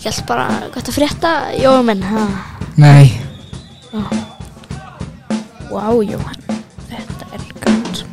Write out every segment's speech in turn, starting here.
ekki allt bara gott að frétta, Jóhann, ha? Nei. Vá, Jóhann, þetta gott.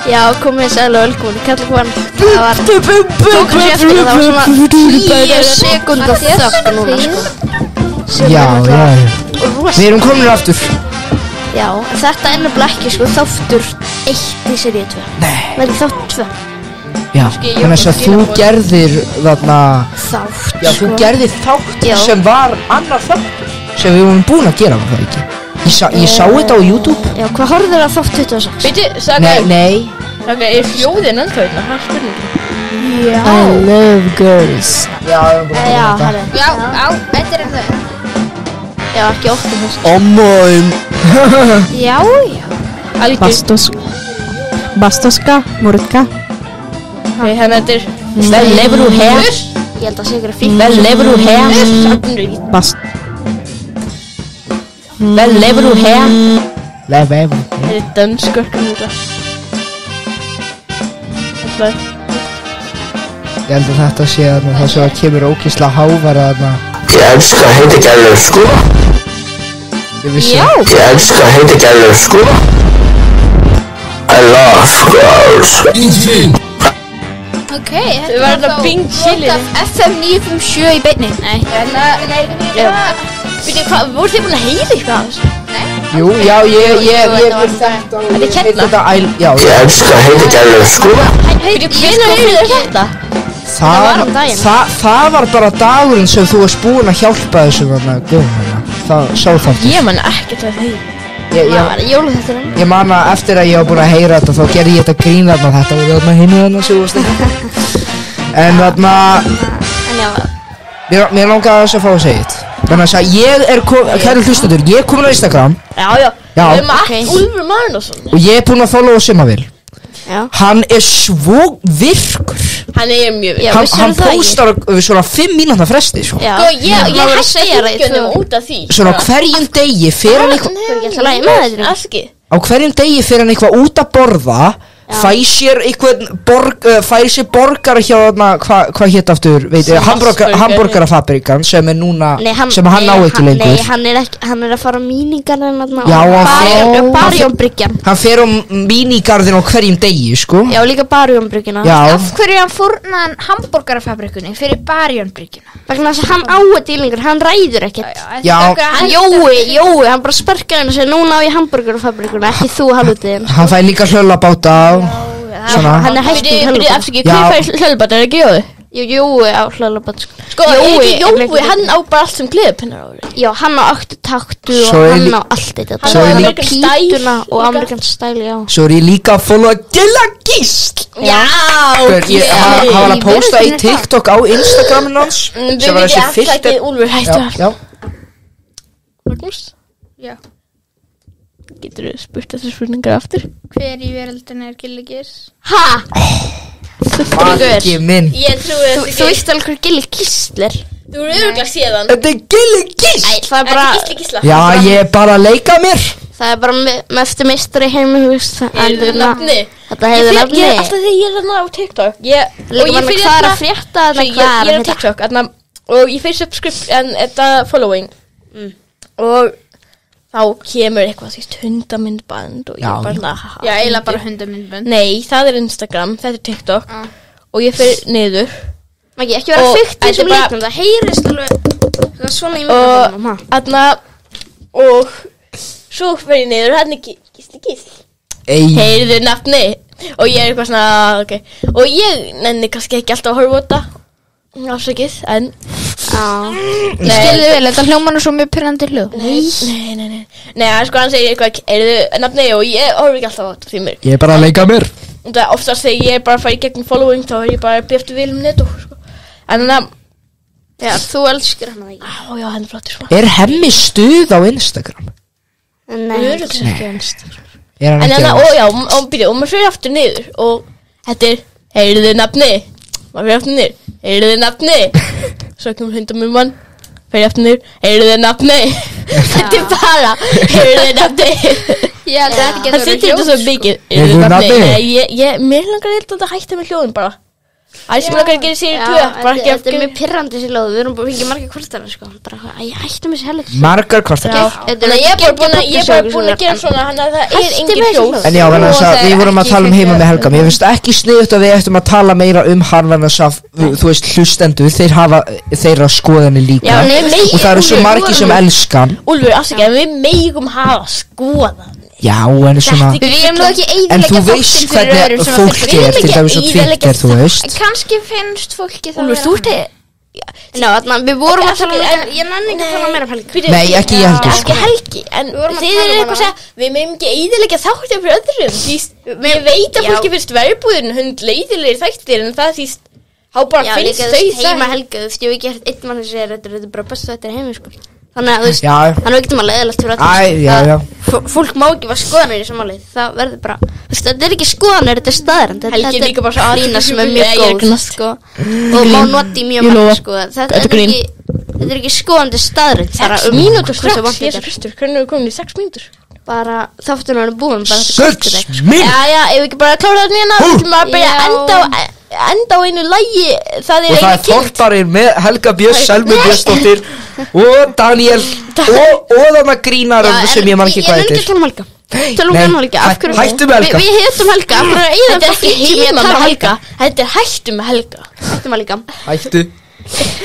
Já, komið sæl og velkomin, kallar hvað það var tók hans eftir það var svona 10 sekúndar þögn núna, sko. Já. Við erum komin aftur. Já, en þetta er nefnilega ekki, sko, þáttur 1 í seríu 2. Nei. Það er þáttur 2. Já, þannig að þú gerðir þarna... Þátt, Já, þú gerðir þátt sem var annar þáttur sem við vorum búin að gera, var það ekki? Ég sá þetta á YouTube. Já, hvað horfður að þátt 26? Veitu, sagði Nei. Ok, er hljóðin ennþá hérna? Það er spurningi. Já. I love girls. Já, herri. Já, þetta er ennþá. Já, ekki 8 þess. Ommoin. Já. Bastoska, Murka. Ok, hérna þetta er... Vel lever þú her? Ég held að segja fínt. Vel lever þú her? Vel lever þú her? Lever. Þetta er danskur, kannski. Ég held að þetta sé þarna það sem kemur ógeðslega hávara þarna. Ég elska heitigælur, sko. Ég vissi. Já. Ég elska heitigælur, sko. I love girls. Ok, Þau var þetta Bing Chili. FM 957 í beinni. Nei. Veitu, hvað, voru þið búin að heyra eitthvað? Jú, já, ég vil þetta. Þetta er Kjarna. Já, Ég elska heitigælur, sko. Veitu, hvenær heyrðu þið þetta? það var bara dagurinn sem þú varst búinn að hjálpa þessu þarna góðum. Það sá það. Ég man ekkert að heyra. Ég man að eftir að ég var búinn að heyra þetta þá gerði ég þetta grín þarna þetta og þarna hinu þarna sem þú varst ekki. En þarna mér langaði þess að fá að segja þetta. Þannig að ég er kæru hlustendur, ég er komin á Instagram. Já. Já. Við erum allt Úlfur Magnússon. Og ég er búinn að followa Sumavél. Já. Hann er svo virkur. Hann er mjög virkur. Hann postar svona 5 mínútna fresti sko. Já. Sko, ég hætti húkjunum út af því. Svona hverjum degi fer hann eitthvað á hverjum degi fer hann eitthvað út að borða. Fær sér borgar hjá hvað hét aftur hamborgarafabrikan sem er núna sem hann á ekki lengur. Nei, hann er að fara á mínigarðin Barjónbryggjan. Hann fer á mínigarðin á hverjum degi sko. Já, líka Barjónbryggjuna. Af hverju hann fórnaði hamborgarafabrikunni fyrir Barjónbryggjuna? Vegna þess að hann á þetta í lengur, hann ræður ekkert. Já. Jói, hann bara sparkaði hann og segir núna á ég hamborgarafabrikuna, ekki þú halvutiðin. Hann fær líka hlöllabáta á. Hann er hægt í hlöllabáta. Hver fær hlöllabáta, er ekki Jói? Jói á hlöllabáta. Sko, Jói, hann á bara allt sem gleðipinnar á því. Já, hann á 8 taktu og hann á allt þetta. Hann á American Pítuna og American Style, já. Svo er ég líka að followa Gilla Gísl. Já. Hann var að posta í TikTok á Instagramin hans. Við veitum alltaf ekki Úlfur hættu að. Já. Magnús? Já. Getur þú spurt þessu spurningar aftur? Hver í veröldinu er Gilli Gísl? Ha? Maggi minn. Ég trúi þessu Þú veist alveg hver Gilli Gísl er. Þú eru örugglega séð hann. Þetta er Gilli Gísl. Það er bara Gísla. Já, ég er bara að leika mér. Það er bara með eftir meistari heimi, þú veist. Heiðu nafni. Þetta heiðu nafni. Ég alltaf þegar ég er þarna á TikTok. Líka bara hvað er að frétta þarna, Ég er á TikTok og ég fyrir subscribe en þetta following. Og þá kemur eitthvað því hundamindband og ég er bara Já, eiginlega bara hundamindband. Nei, það er Instagram, þetta er TikTok og ég fyrir niður. Maggi, ekki vera fyrt í þessum leiknum, það heyrist alveg svona í mikrofonum. Og svo fyrir ég niður, hann er Gísli. Heyrðu nafni. Og ég er eitthvað svona, ok. Og ég nenni kannski ekki alltaf að horfa á þetta. Ásakið, en Ég skilði vel, þetta hljómar svo mjög pirrandi hljóð. Nei, sko hann segir eitthvað, þið nafni og ég horfi ekki alltaf á þetta því mér. Ég bara að leika mér. Og það oftast þegar ég bara fæ í gegnum following þá ég bara byrftu vel netto, sko. En þannig að... Já, þú elskar hana ekki. Já, hann flottur, sko. Hemmi stuð á Instagram? Nei, það ekki Instagram. En þannig að, og maður fyrir aftur niður og þetta heyrðu nafni. Maður fyrir aftur niður, heyrðu nafni. Svo kemur hundamumman, fyrir aftur niður, heyrðu nafni. Þetta bara, heyrðu nafni. Já, það sittir þetta svo mikið. Heyrðu nafni. Mér langar eitthvað að hætta með hljóðin bara. Það sem langar að gera sér í 2. Þetta mjög pirrandi sér lóð. Við erum bara fengið margar kvartanir, sko. Bara, ég hættum þessi helg. Margar kvartanir? Ég er bara búin að gera svona, hann að það engin hljóð. En já, við vorum að tala heima með Helga. Mér finnst ekki sniðugt að við ættum að tala meira hann þú veist, hlustendur, þeir hafa þeirra skoðanir líka. Og það eru svo margir sem elskan. Úlfur, afsakið, við megum hafa skoðanir. Já, en svona en þú veist hvernig fólk til dæmis á Twitter, þú veist. En kannski finnst fólki það Úlfur, þú ert við vorum að tala ég nenni ekki að tala meira Helgi. Nei, ekki ég heldur, sko. Ekki Helgi, en þið eru eitthvað að segja við megum ekki eyðileggja þáttir fyrir öðrum. Ég veit að fólki finnst verbúðin hundleiðilegir þættir en það þýst þá bara finnst þau heima Helga, þú veist, ég hef ekki hægt einn mann að segja þetta er bara besta þetta heimi, sko. Þannig að þú veist, hann er ekkert leiðilegt fyrir öllum. Fólk má ekki vera skoðanir í samanlið. Það verður bara, þú veist, þetta er ekki skoðanir, þetta er staðrend. Helgi líka bara svo lína sem er mjög góð, sko. Og má noti mjög margt, sko. Þetta er ekki skoðandi staðrend. 6 mínútur strax, Jésu Kristur, hvernig við komin í 6 mínútur? Bara, þáttunum er búin, bara 6 mínútur? Já, ef við ekki bara klára það nýjana, við ætlum að byrja enda á einu lagi. Það er einu kynnt. Þáttarinn með Helga Björns, Selmu Björnsdóttir og Daniel og þarna grínarum sem ég man ekki hvað þetta er. Ég nenni ekki að tala um Helga. Hættum með Helga. Við heitum Helga. Þetta er ekki heima með Helga. Þetta er hættum með Helga. Hættum Helga. Hættu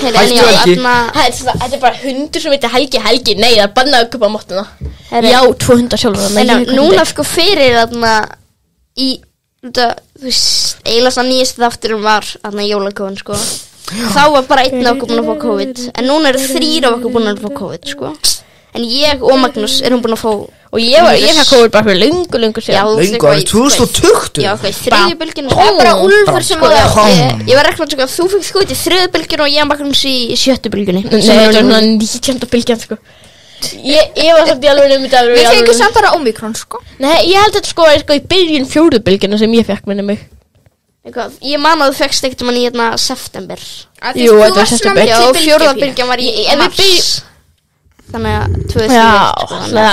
Helgi. Þetta er bara hundur sem heitir Helgi. Nei, það er bannað að köpa móttuna. Já, 2 hundar sjálfur. Núna sko fyrir þarna í þú veist, eiginlega svona nýjast þátturum var þarna jólakofan, sko. Þá var bara 1 af okkur búin að fá COVID. En núna eru 3 af okkur búin að fá COVID, sko. En ég og Magnús erum búin að fá. Og ég fæ COVID bara fyrir löngu síðan. Löngu, árið 2020? Já, hvað, 3. bylgjuna. Það er bara Úlfur sem ég var reiknað, sko, þú fengst COVID í 3. bylgjuna og ég og Magnús í 7. bylgjunni. Nei, þetta er svona 19. bylgjan, sko. Ég var samt í alveg þetta. Við fengum samt bara Omikron, sko. Nei, ég held þetta sko í byrjun 4. bylgjuna sem ég fekk minni mig. Ég man að þú fekkst ekkert mann í september. Jú, þetta var september. Já, 4. bylgjan var í mars. Þannig að 2003.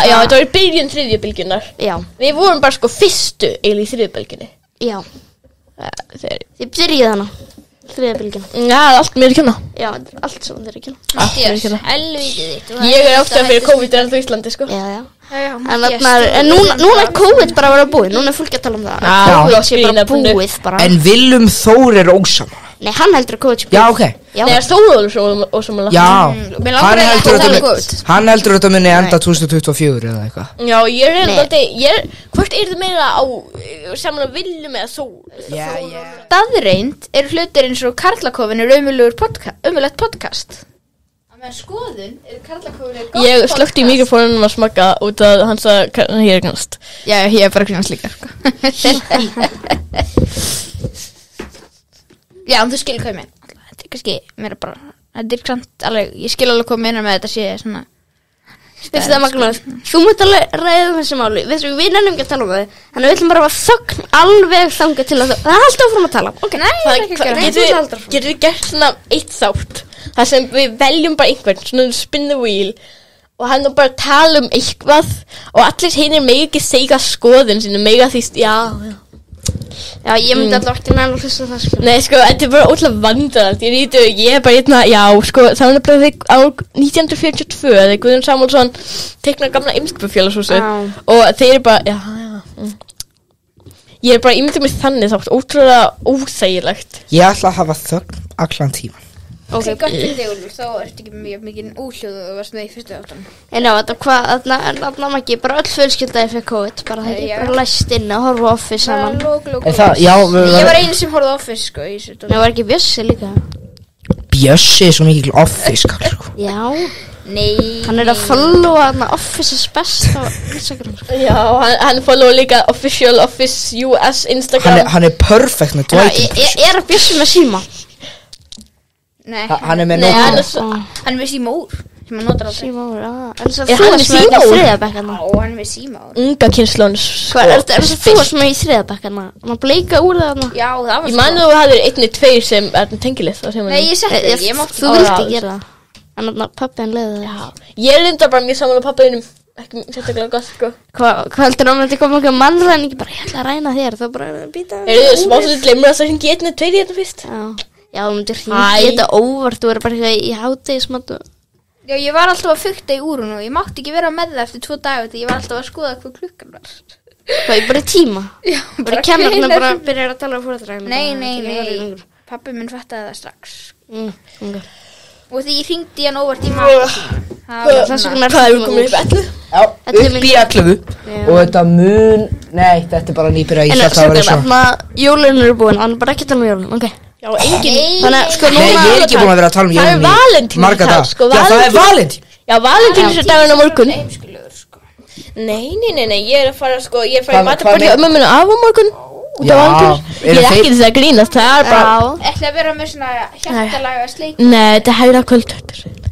Já, þetta var í byrjun 3. bylgjunar. Já. Við vorum bara sko fyrstu eiginlega í 3. bylgjunni. Já. Þið byrjuð hana 3. bylgjuna. Já, allt mér að kenna. Já, allt saman þér að kenna. Mattías, helvítið þitt. Ég er áttið fyrir COVID en þú Íslandi, sko. Já. En núna er COVID bara að vera búið. Núna er fólk að tala um það. COVID sé bara búið bara. En Willum Þór er ósamála. Nei, hann heldur að COVID sé búið. Já, ok. Nei, Þór ósamála. Já, hann heldur þetta muni enda 2024 eða eitthvað. Já, ég er alltaf, hvort er það meira á saman Willum eða Þór? Staðreind eru hlutir eins og Karlakofin er ömulegt podcast. Með skoðun er Karlakofin gott. Ég slökkti í mikrofónunum að smakka út að hann sagði hér er knast. Já, ég er bara knast líka, sko. Já, en þú skilur hvað ég meina. Þetta er kannski mér bara, þetta er samt alveg, ég skil alveg hvað meina með þetta sé svona. Veistu það, Magnús, þú mútt alveg ræða þessi máli. Veistu, við nennum ekki að tala um það. Þannig við ætlum bara að þögn alveg þangað til að það er alltaf áfram að tala. Ok, getur við gert svona eitt þátt þar sem við veljum bara einhvern, svona spin the wheel og hann er bara að tala um eitthvað og allir hinir mega ekki segja skoðun sinni, mega þýst, Já, ég myndi alltaf ekki næra að hlusta það, sko. Nei, sko, þetta er bara ótrúlega vandræðalegt. Ég er bara hérna, já, sko, það var bara á 1942 þegar Guðjón Samúelsson teiknaði gamla Eimskipafélagshúsið og þeir eru bara, ég er bara ímyndið mér þannig þátt, ótrúlega óþægilegt. Ég ætla að hafa þögn allan tíman. Ok, gott fyrir þig, Úlfur, þá ertu ekki mjög mikið úhljóð og varst með í fyrstu áttan. En já, þarna ekki, bara öll fjölskyldaði fyrir COVID, bara það er bara læst inn og horfa Office saman. Já, ég var einu sem horfði Office, sko, í þessu. Það var ekki Bjössi líka. Bjössi er svo mikil offiskall sko. Já, Nei. hann að followa þarna Office's best á Instagram sko. Já, hann follow líka official office US Instagram. Hann er perfect með Dwight Ég að Bjössi með síma. Nei. Hann er með Nei, hann nóg er svo Hann er með símór sem hann notar aldrei. Síma úr, en svo Er þú hann varst með með síma í úr? þriðabekkarna. Já, hann er með símór. unga kynslón. Hvað, er svo þú varst með í þriðabekkarna? Hann bleika úr þarna. Já, það var Ég man að þú hafðir 1-2 sem er tengilið. Nei, ég setti þig, ég mátti Þú vildi gera það. En þarna pappi hann leiði það. Ég er reyndar bara mjög saman á pappaðinum. Ekki sérstaklega gott, sko. Hvað heldur hann að þetta koma einhver mannræðning? Bara, ég ætla að ræna þér. Það bara býta. Heyrðu, smá svo glemur að það hringi 1-2 hérna fyrst. Já, þú myndir Hæ. hringi þetta óvart. Þú verður bara eitthvað í hádegismat og... Já, ég var alltaf að fukta í úrun og ég mátti ekki vera með það eftir 2 dagar því ég var alltaf að skoða hvað klukkan var. Hvað, ég bara í tíma? Já, Bara kennarna bara byrjar að tala um fóreldra. Nei. Pappi minn fattaði það strax. Okay. Og því ég hringdi hann óvart í maður. Þess vegna Hvað er við komin upp 11? Já, upp í 11 og þetta mun, nei, þetta er bara nýbyrja En ég þarf að vera svo. þarna, jólun eru búin, hann er bara ekki að tala um jólun, ok. Já, engin. Þannig að, sko, Nei, ég er ekki búin að vera að tala um Það er jólin í Valentín marga í dag, dag. sko, Já, það er Valentín. Já, Valentín er daginn á morgun. Heimskulegur, sko. Nei, ég er að fara, sko, ég er að fara í Hvað matabóli með- og mömmuna af á morgun. Út Já, af Valentín. Ég eru er ekki þeir- þess að grínast, það er bara... Ætli að vera með svona hjartalaga sleik. Nei, þetta er hægra kvöld.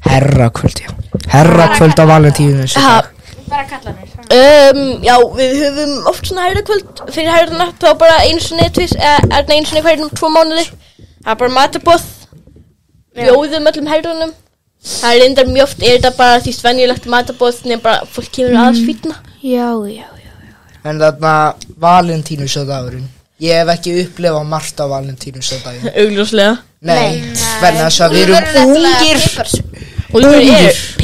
Herrakvöld, já. Herrakvöld á Valentínu. Ha, Bara kalla mér. já, við höfum oft svona hægra kvöld. Fyrir hægra natt þá bara einu sinni, einu sinni hverjum 2 mánuði. Það er bara matabóð. Bjóðum öllum hægrunum. Það er reyndar mjög oft, þetta bara því svenjulegt matabóð, nefnir bara fólk kemur aðeins fýtna. Já. En þarna Valentínusdagurinn. Ég hef ekki upplifað margt á Valentínusdaginn. Augljóslega. Nei, verðan þess að við erum ungir. Úlfur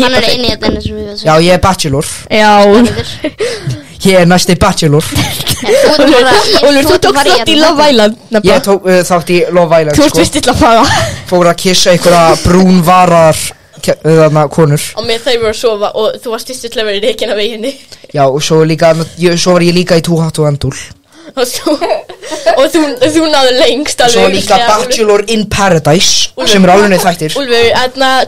Hann er eini í þetta sem við Já, ég er bachelor. Já. Ég er næsti bachelor. Úlfur, þú tókst þátt í Love Island. Ég tók þátt í Love Island, Þú ert vist illa að fara. Fór að kissa einhverja brúnvarar þarna konur. Og með þau voru að sofa og þú varst vist illa að vera í reikin af veginni. Já, og svo var ég líka í Too Hot to Handle. Og þú náðu lengst alveg. Svo var líka Bachelor in Paradise, sem er alveg þættir. Úlfur,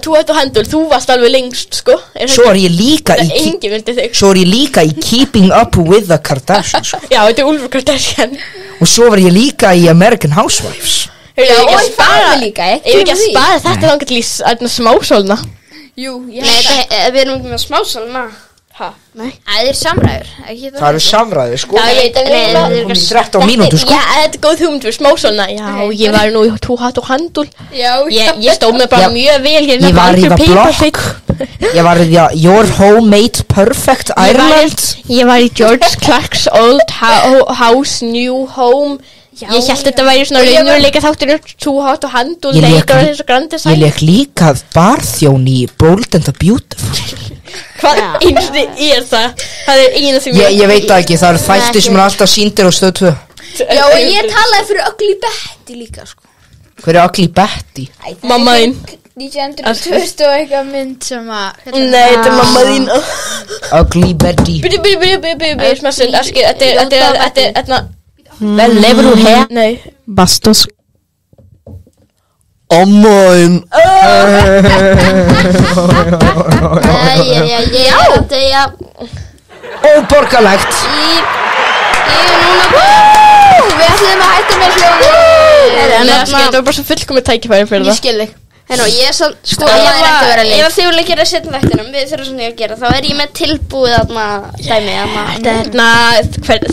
þú hættu handul, þú varst alveg lengst, sko. Svo var ég líka Það er engin vildi þig. Svo var ég líka í Keeping Up with the Kardashians. Já, þetta er Úlfur Kardashian. Og svo var ég líka í American Housewives. Já, og í Family líka, Ég ekki að spara þetta langar til í smásólna. Jú, ég Nei, við erum ekki með smásalna. Ha? Nei. Það er samræður. Það eru samræður, sko. Já, ég veit að við Kom í 13 mínútur, sko. Já, þetta er góð hugmynd fyrir smásólna. Já, ég var nú í Too Hot to Handle. Já, Ég stóð mig bara Já. mjög vel hér. Ég var í Algjör The paper Block. fit. Ég var í Your Homemade Perfect Ireland. Ég var í George Clark's Old House New Home. Ég held þetta væri svona raunveruleika þáttur Too Hot to Handle. Ég lék- Leikur þessu Grand Design. Ég leik líka barþjón í Bold and the Beautiful. Hvað eins er það? Það er eina sem Ég veit það ekki, það eru þættir sem er alltaf sýndir á Stöð 2. Já, og ég talaði fyrir Ugly Betty líka, sko. Hver er Ugly Betty? Mamma þín. 1920 og eitthvað mynd sem að... Nei, þetta er mamma þín. Ugly Betty. Byrju, smessund, þetta er Vel, leifur þú hér? Nei. Bastos. Ommoinn. Já, þetta er Óborgarlegt. Við ætlum að hætta með hljóðið. Þetta var bara svo fullkomið tækifæri fyrir Ég það. skil þig. Hérna, ég er sann, sko, Það er ekki að vera leik. ef þið vilja gera setna þættinum, við þurfum svona að gera, þá er ég með tilbúið þarna dæmi, þarna.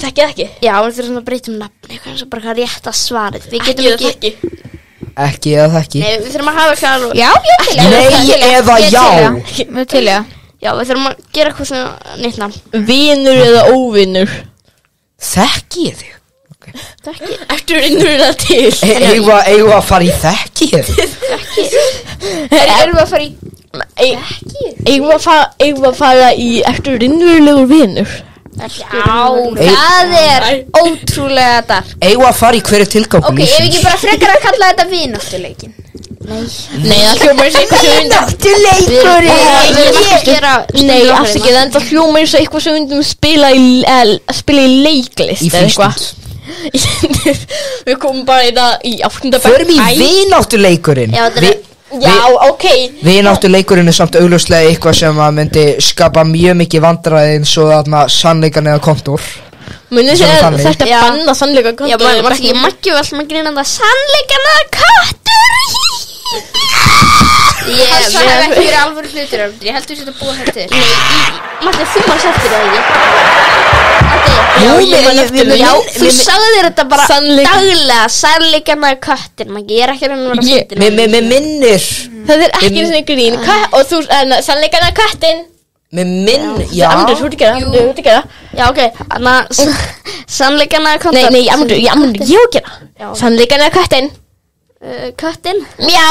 Þekkið ekki? Já, við þurfum svona að breyta nafni, eitthvað eins og bara hvað rétta svarið. Við getum Ég ekki, þekki. Ekki eða þekki. nei, við þurfum að hafa eitthvað alveg. Já, ég til ég. Nei eða já. Við til ég. Já, við þurfum að gera eitthvað svona nýtt nafn. Vinur eða óvinur? Þekki ég þig? Ertu rinnur það til? Eigum að fara í þekki ég þig? Erum við að fara í... Eigum að fara í ertu rinnurlegur vinur? Já, það er ótrúlega dark. Eigum að fara í hverju tilgangu Ok, ef ekki bara frekar að kalla þetta vináttuleikin. Nei, það hljómar eins og eitthvað sem undum Vináttuleikur. Við erum ekki að gera Nei, afsakið, en það hljómar eins og eitthvað sem undum spila í leiklist Í eða eitthvað. frístund. Við komum bara í það í 8. bekk. Förum í vináttuleikurinn. Já, þetta er Já, ok. Vináttuleikurinn er samt augljóslega eitthvað sem að myndi skapa mjög mikið vandræði eins og þarna sannleikan eða kontor. Munið sér að þetta banna sannleika kontor. Já, maður ekki maggi vel með grínanda sannleikan eða kontor. Það hef ekki verið alvöru hlutur. Ég held þú sér að búa þetta til. Nei, Matti, þú mann settir það ekki. Já, þú sagðir þetta bara daglega. Sannleikan eða köttin, Maggi. Ég er ekki að reyna að vera settir. Mér minnir. Það er ekki svona grín. Og þú, sannleikan eða köttin. Mér minn, já. Amundur, þú ert að gera. Já, ok, þannig að sannleikan eða köttin. Nei, Amundur, ég að gera. Sannleikan eða köttin. Köttin? Mjá.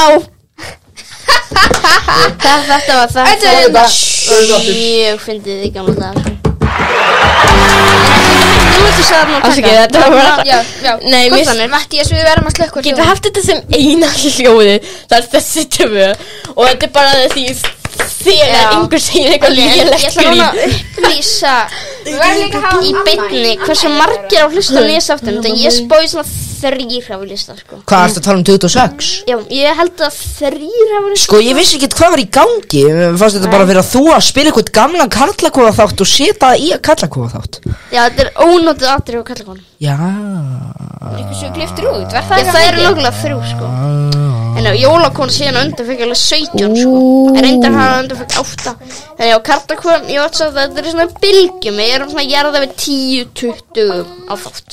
Þetta var það. Mjög fyndið í gamla dag. Þú múttu sagði hann að taka. Þetta var bara. Já. Nei, Mattías, við verðum að slökkva Getur haft þetta sem eina hljóði. Það er þessi töfu. Og þetta er bara því þegar einhver segir eitthvað lélegt grín. Ég ætla núna að upplýsa í beinni hversu margir á hlusta nýjast aftur. Ég spói svona 3 hafa lista, sko. Hvað ertu að tala um 26? Já, ég held að 3 hafa lista. Sko, ég vissi ekki hvað var í gangi. Mér fannst þetta bara fyrir að þú að spila eitthvað gamlan karlakóða þátt og setja það í karlakóða þátt. Já, þetta er ónótið atriði á karlakóðanum. Já. Eitthvað sem kliftur út, verð það? Það eru nákvæmlega 3, sko. En jólakón síðan undan fekk alveg 17, sko. En reyndar hann undan fekk 8. En já, karlakóðan, ég veit svo að þetta er svona bylgjum. Ég er svona jarða við 10-20 á þátt.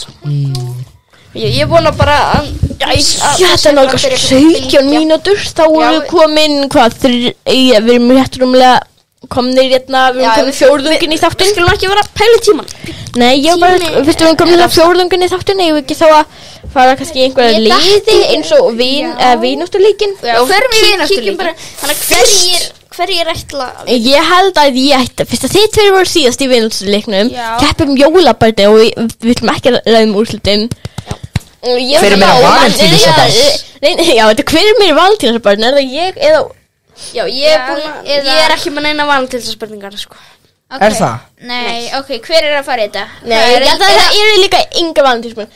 Ég vona bara að þetta er náttúrulega 17 mínútur. Þá erum við komin við erum rétt rúmlega komnir hérna. Við erum komin fjórðungin í þáttinn. Við skulum ekki vera að pæla tíman. Nei, ég bara fyrst við erum komin fjórðungin í þáttinn. Ég vil ekki þá að fara kannski einhverja liði eins og vináttuleikin. Já, förum við vináttuleikin. Þannig að hverjir ætla? Ég held að ég ætti fyrst að þið tveir voru síðast í vináttuleiknum. Keppum jólabarni og við viljum ekki ræðum úrslitin. Hver er meira valentínsbarn? Já, þetta hver er meira valentínsbarn? Er það ég eða? Já, ég er ekki með neina valentínsspurningar, sko. Er það? Nei, ok, hver er að fara í þetta? Nei, ég held að það eru líka enga valentínsspurningar.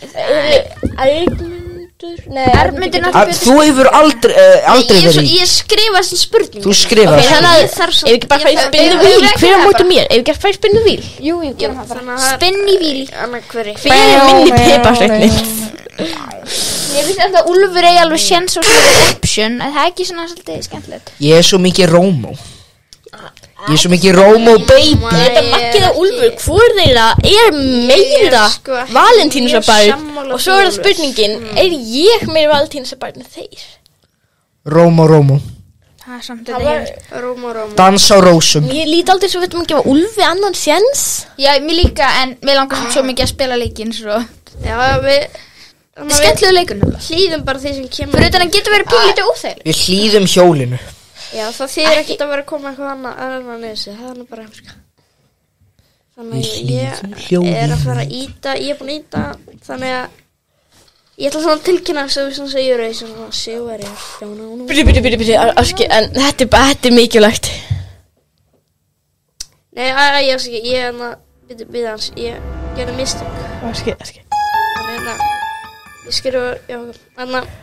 Armundur Þú hefur aldrei verið í. Ég skrifa þessi spurning. Þú skrifa þessi. Þannig að ef við ekki bara fara í spinnu víl. Hver á móti mér? Ef við ekki fara í spinnu víl? Jú, gerum það bara. Spinni víl. Hver er minni piparsveitnin? Ég finnst að Úlfur eigi alveg séns og svona option. Það er ekki svona svolítið skemmtilegt. Ég er svo mikið Rómó. Ég er svo mikið Rómó baby. Þetta makkið á Úlfur, hvor þeirra er meira valentínsbarn? Og svo er það spurningin, er ég meira valentínsbarn en þeir? Rómó. Það er samt þetta Rómó. Dans á rósum. Mér líti aldrei svo veitum að gefa Úlfi annan séns. Já, mér líka, en mér langar svo mikið að spila leikinn svo. Já, við skemmtilega leikunum. Hlýðum bara því sem kemur. Fyrir utan að getur verið pínlítið óþægilegt. Við hlýðum hjólinu. Já, það þýðir ekkert að vera að koma eitthvað annað niður sig. Það er nú bara heimska. Þannig að ég er að fara að íta. Ég er búin að íta. Þannig að ég ætla svona að tilkynna þess að við svona segjum rauð svona sigurveri. Byrju, Aski, en þetta er mikilvægt. Nei, ég veist ekki. Ég er að byrja hans. Ég gerði mistök. Aski. Þannig að ég skrifa, já,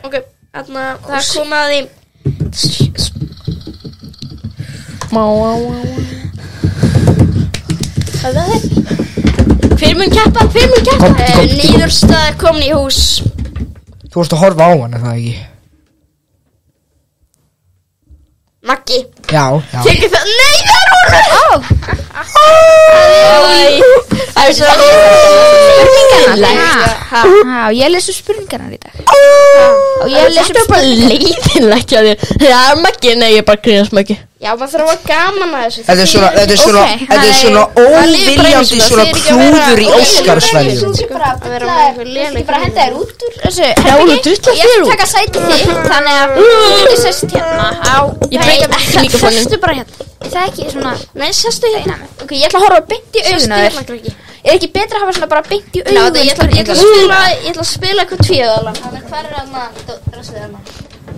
ok. Það er komið að því. Hver mun keppa? Niðurstaða er komin í hús. Þú vorst að horfa á hann, er það ekki? Maggi. Já. Tekur það? Nei, það er hún! Það er svo spurningarnar. Ég lesu spurningarnar í dag. Og ég lesu bara leiðinlegt hjá þér. Það er Maggi, nei, ég bara grínast Maggi. Já, maður þarf að vera gaman að þessu. Þetta er svona óviljandi svona klúður í Óskarsverðinu. Ég bara henda þér út úr þessu. Ég ætla að taka sætið þitt. Þannig að þú getur sest hérna á. Ég breyta ekki mikrofóninn. Sestu bara hérna. Það er ekki svona. Nei, sestu hérna. Ok, ég ætla að horfa beint í augun á þér. Er ekki betra að hafa svona bara beint í augun? Ég ætla að spila eitthvað tvíðaðalan. Þannig hver er þarna dressið þarna?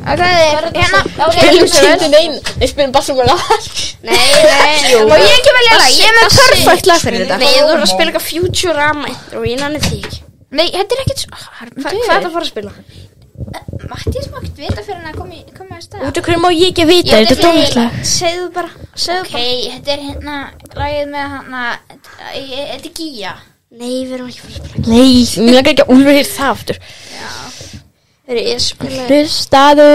Hérna. Spilum tíndin einn. Nei, spilum bara svona lag. Nei. Og ég ekki velja lag. Ég er með perfect lag fyrir þetta. Nei, þú voru að spila eitthvað Futurama og ég nanni því ekki. Nei, þetta er ekkert Hvað er það að fara að spila? Mattías má ekkert vita fyrir hann að koma að stað. Út af hverju má ég ekki vita, þetta er tónlislega. Segðu bara Ok, þetta er hérna lagið með hana, þetta er Gíja. Nei, við erum ekki fyrir að spila. Nei, mér langar ekki að Úlfur hér það aftur. Ég spila. Hlustaðu,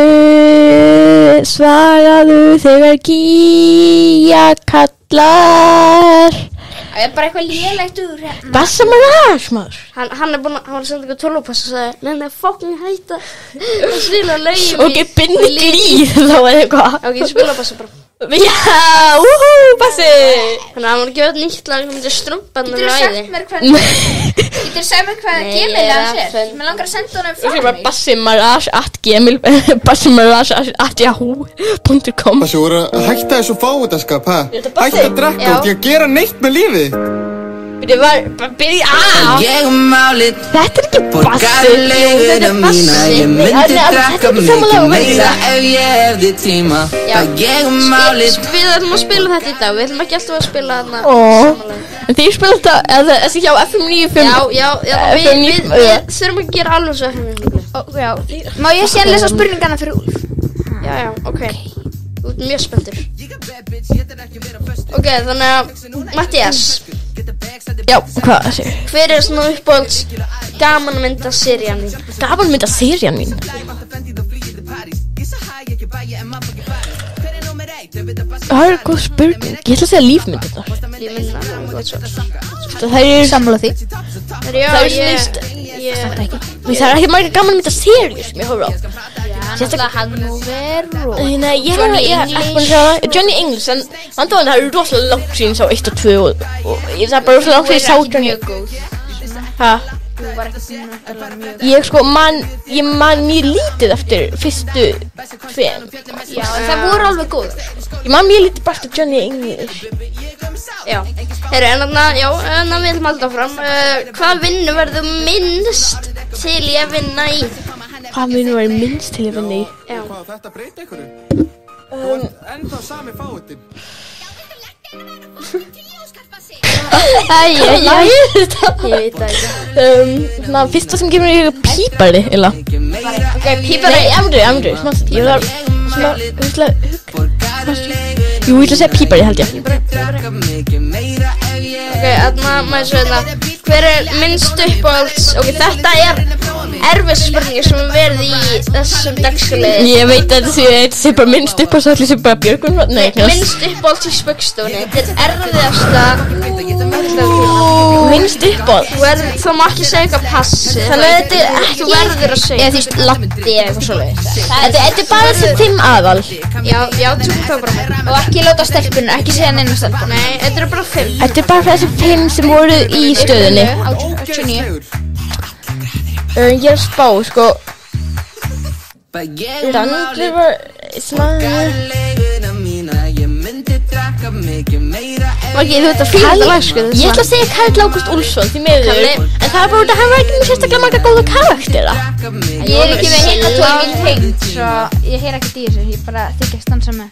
svaraðu þegar Gíja kallar. Það er bara eitthvað lélegt úr hérna. Bassa maður, maður. Hann er búin að, hann sendi eitthvað 12 pass og sagði, Nenni, fucking hætta að spila lögin Ok, bindi glýð, þá er eitthvað. Ok, ég spila bassa bara. Já, Bassi. Þannig að hann var að gefa nýtt lag sem heitir Strumpan Getur þú sagt mér hvað Gmail hans er? Mér langar að senda honum frá mig. bassimarage@gmail.yahoo.com Bassi, voru að hætta þessu fáutaskap, ha? Hætta að drekka og að gera neitt með lífið. Þetta var byrja Þetta er ekki Bassi. Þetta er Bassi. Þetta er ekki samanlega meira ef ég hefði tíma. Við ætlum að spila þetta í dag. Við ætlum ekki alltaf að spila þarna samanlega. En þegar ég spila þetta þessi hjá FM 95 Já, við þurfum að gera alveg svo FM 95. Já. Má ég síðan lesa spurningana fyrir Úlf? Já, ok. Þú ert mjög spenntur. Ok, þannig að Mattías, Já, hvað það séu? hver er svona uppáhalds gamanmynda serían mín? Gamanmynda serían mín Það er góð spurning Ég ætla að segja lífmyndirnar Ég mynda, gott svo. Það er Sammála því. Það er það er ekki marga gamanmynda seríur sem ég horfa á Sérstaklega Hangover og Nei, ég er ekki búin að sjá það Johnny English, en vandamálið það eru rosalega langt síðan sá 1 og 2 og það er bara rosalega langt síðan sá Johnny Hæ? Þú var ekki mjög Ég sko ég man mjög lítið eftir fyrstu 2 Já, en það voru alveg góður. Ég man mjög lítið bara eftir Johnny English Já, heyrðu, en þarna, já, en við ætlum alltaf fram. Hvað vinnu verður minnst til ég að vinna í? Hvað munu væri minnst til ég vinna í? Já. Hvað, þetta breyta einhverju? Þú ert ennþá sami fáutin. Ég veit það ekki. Svona fyrsta sem kemur í pípari illa Ok, pípari. Nei, Amri, smátt Ég var svona, jú, ég ætla að segja pípari held ég Ok, þarna, maður svo þetta. Hver er minnst uppáhalds? Ok, þetta er erfis spurningar sem við verðum í þessum dagsleiði. Ég veit að þetta sé bara minnst upp og svo ætla ég sé bara Björgun Nei, Minnst uppáhalds í spöggstofunni. Þetta er erfiðasta. minnst upp Þú má ekki segja eitthvað passi. Þannig að þetta er ekki. Þú verður að segja. Eða því Latti eða eitthvað svoleiðis. Þetta er bara þessi 5 aðal Já, tökum það bara með. Og ekki láta stelpunum, ekki segja neina stelpunum. Nei, þetta er bara 5. Þetta er bara þessi 5 sem voru í stöðunni 89. Ég er að spá, sko Randli var svona Ok, þú ert að fíla þetta lag, sko. Ég ætla að segja Karl Ágúst Úlfsson því miður Kalli. En það er bara út að hann var ekki með sérstaklega marga góða karaktera Ég er ekki með heyrnartól mín tengt, svo ég heyr ekkert í þessu. Ég bara þykjast dansa með.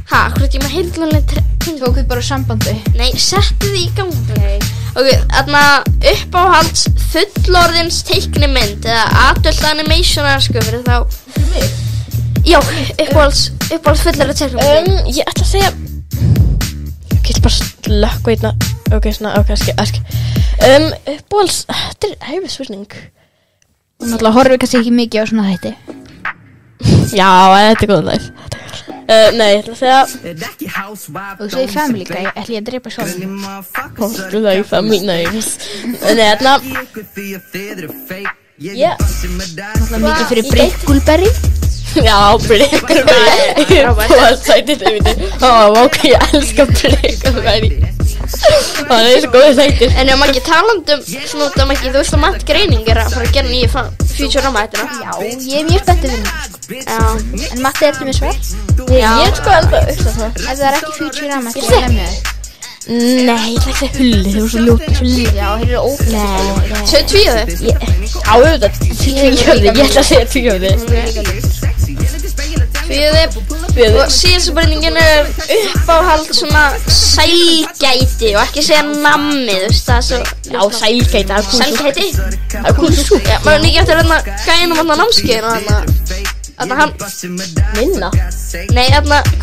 Ha, hvað er ekki með heyrnarlega Tók við bara sambandi. Nei, settu því í gang. Ok, þarna uppáhalds fullorðins teiknimynd eða adult animation eða sko fyrir þá. Já, uppáhalds fullorðins teiknimynd. Ég ætla að segja Ég ætla bara að slökkva einna Ok, svona, ok, aski Uppáhalds, þetta er erfið spurning Náttúrulega horfum við kannski ekki mikið á svona þætti. Já, þetta er góð læf Nei, ég ætla að segja Og þú segir Family Guy, ætla ég að drepa sjálf. Horfðu það í Family Guy Nei, þarna Náttúrulega mikið fyrir Brickleberry. Já, Brickleberry Uppáhalds sætið, ég veit ok, ég elska Brickleberry Það er svo góðið sætið En ef maður ekki talandi svona út af maður ekki, þú veist að Matt Groening er að fara að gera nýju Futurama þetta. Já, ég er mjög spenntið fyrir það. Já. En Matti er til mig svart. Ég er sko enda auðvitað það. Ef það er ekki Futurama, ekki að lemja þig. Nei, ég ætla ekki að hulli, þú er svo ljótt hulli. Já, þeir eru ógæðlega. Segðu tvíhöfði? Já, auðvitað, tvíhöfði, ég ætla að segja tvíhöfði. Tvíhöfði. Og síðasta spurningin uppáhald svona sælgæti og ekki segja nammi, þú veist, það svo Já, sælgæti, það er Sælgæti? Það er kúlsúp. Já, maður mikið eftir gæðinum námskeiðinu hann Minna. Nei,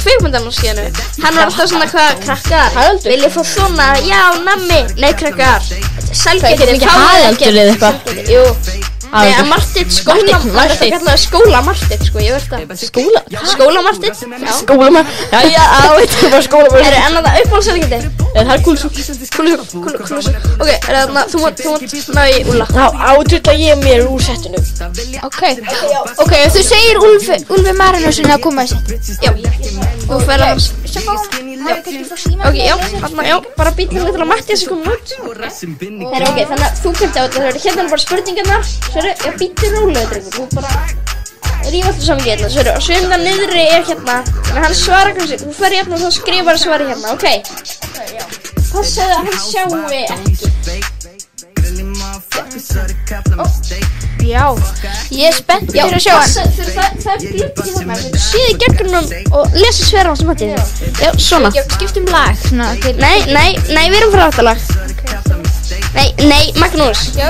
kvikmyndanámskeiðinu. Hann var alltaf svona hvað, krakkar, viljið fá svona, já, nammi. Nei, krakkar, sælgæti. Það er ekki Haraldur eða eitthvað. Jú. Nei, að Marteinn skóla Marteinn, sko, ég verð það. Skóla Marteinn? Já. Skóla Marteinn. Já, veit það var skóla Marteinn. En það uppáhaldssælgæti? Það er kúlsúp. Kúlsúp. Ok, þú mátt ná í Úlla. Já, átut að ég mér úr settinu. Ok, þú segir Úlfi Marinusson að koma í sett. Já. Þú fer að Ok, já, bara býtum við til að Mattias koma út. Það ok, þannig að þú kemst á þetta. Það eru hérna bara spurningarnar. Svo já, býttu rólega, drengur. Þú bara rífa alltaf saman hérna. Svo og sjöfnda niðri hérna. En hann svarar kannski. Þú fer hérna og þá skrifar svari hérna, ok? Passaðu að hann sjáu ekki. Já, ég spennt fyrir að sjá hann. Það gluggi þarna. Þú séð í gegnum og lesi svera hans Mattias. Já, svona. Skiptum lag svona til. Nei, við erum frá þetta lag. Nei, Magnús. Já.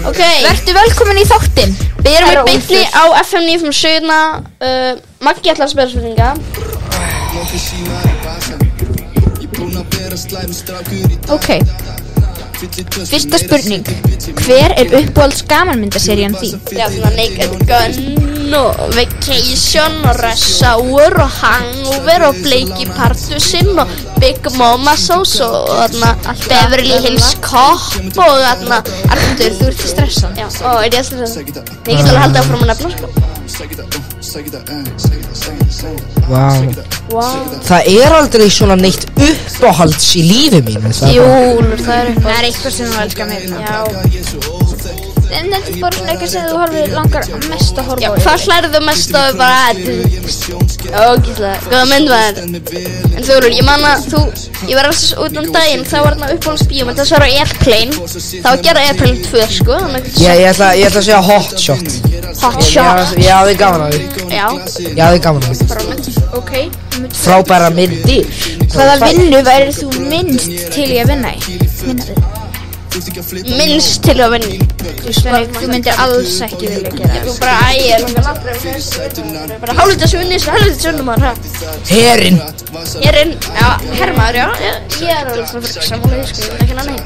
Ok. Vertu velkomin í þáttinn. Við erum í beinni á FM 957. Maggi ætlar að spila spurninga. Ok. Fyrsta spurning. Hver er uppáhalds gamanmyndaserían þín? Já, svona Naked Gun og Vacation og Rush Hour og Hangover og Blakey Partusinn og Big Mama Sauce og Beverly Hills Cop og Artur, þú ert stressað. Já, og ég stressað. Ég get alveg haldið áfram að nefna, sko. Wow. Það er aldrei svona neitt uppáhalds í lífi mínu. Jú, það er eitthvað sem þú elskar mig. Já. En þetta er bara svona eitthvað sem þú horfir langar mest að horfa á. Já, hvað hlærðu mest á bara ógeðslega, góða mynd var. En þú eru, ég man að ég var alltaf út daginn, þá var þarna uppáhaldsbíómynd, það var á Airplane. Það var að gera Airplane 2, sko. Ég ætla að segja Hot Shot. Hot Shot? Já, það er gaman að því. Já, það er gaman að því. Ok. Frábæra myndir. Hvaða vinnu væri þú minnst til í að vinna í? Minnst til að vinna í? Þú myndir alls ekki vilja gera Þú bara bara hálfvita sunnum Herinn, já, hermaður, já. Ég er alveg svona sammála því, sko, ekki annað.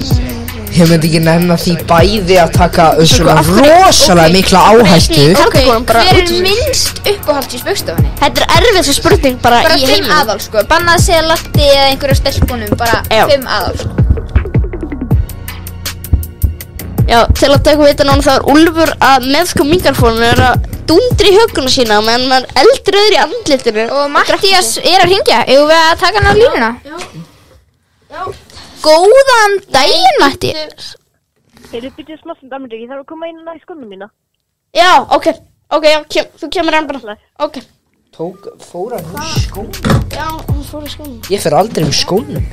Ég myndi ekki nefna því bæði að taka svona rosalega mikla áhættu. Ok, hver er minnst uppáhalds í Spaugstofunni? Þetta er erfiðasta spurning bara í heiminum. Bara 5 aðal, sko. Bannað að segja Latti eða einhverja stelpunum, bara 5 aðal, sko. Já, til að taka vita núna þá er Úlfur að með mikrofónu er að dundri í högguna sína meðan maður eldri öðru í andlitinu. Og Mattias er að hringja. Eigum við að taka hann á línuna? Já. Góðan daginn, Mattias. Eru byrjuð smástund Amerík, ég þarf að koma inn í skónum mína. Já, ok, já, þú kemur hann bara. Ok. Fór hann úr skónum? Já, hann fór í skónum. Ég fer aldrei úr skónum.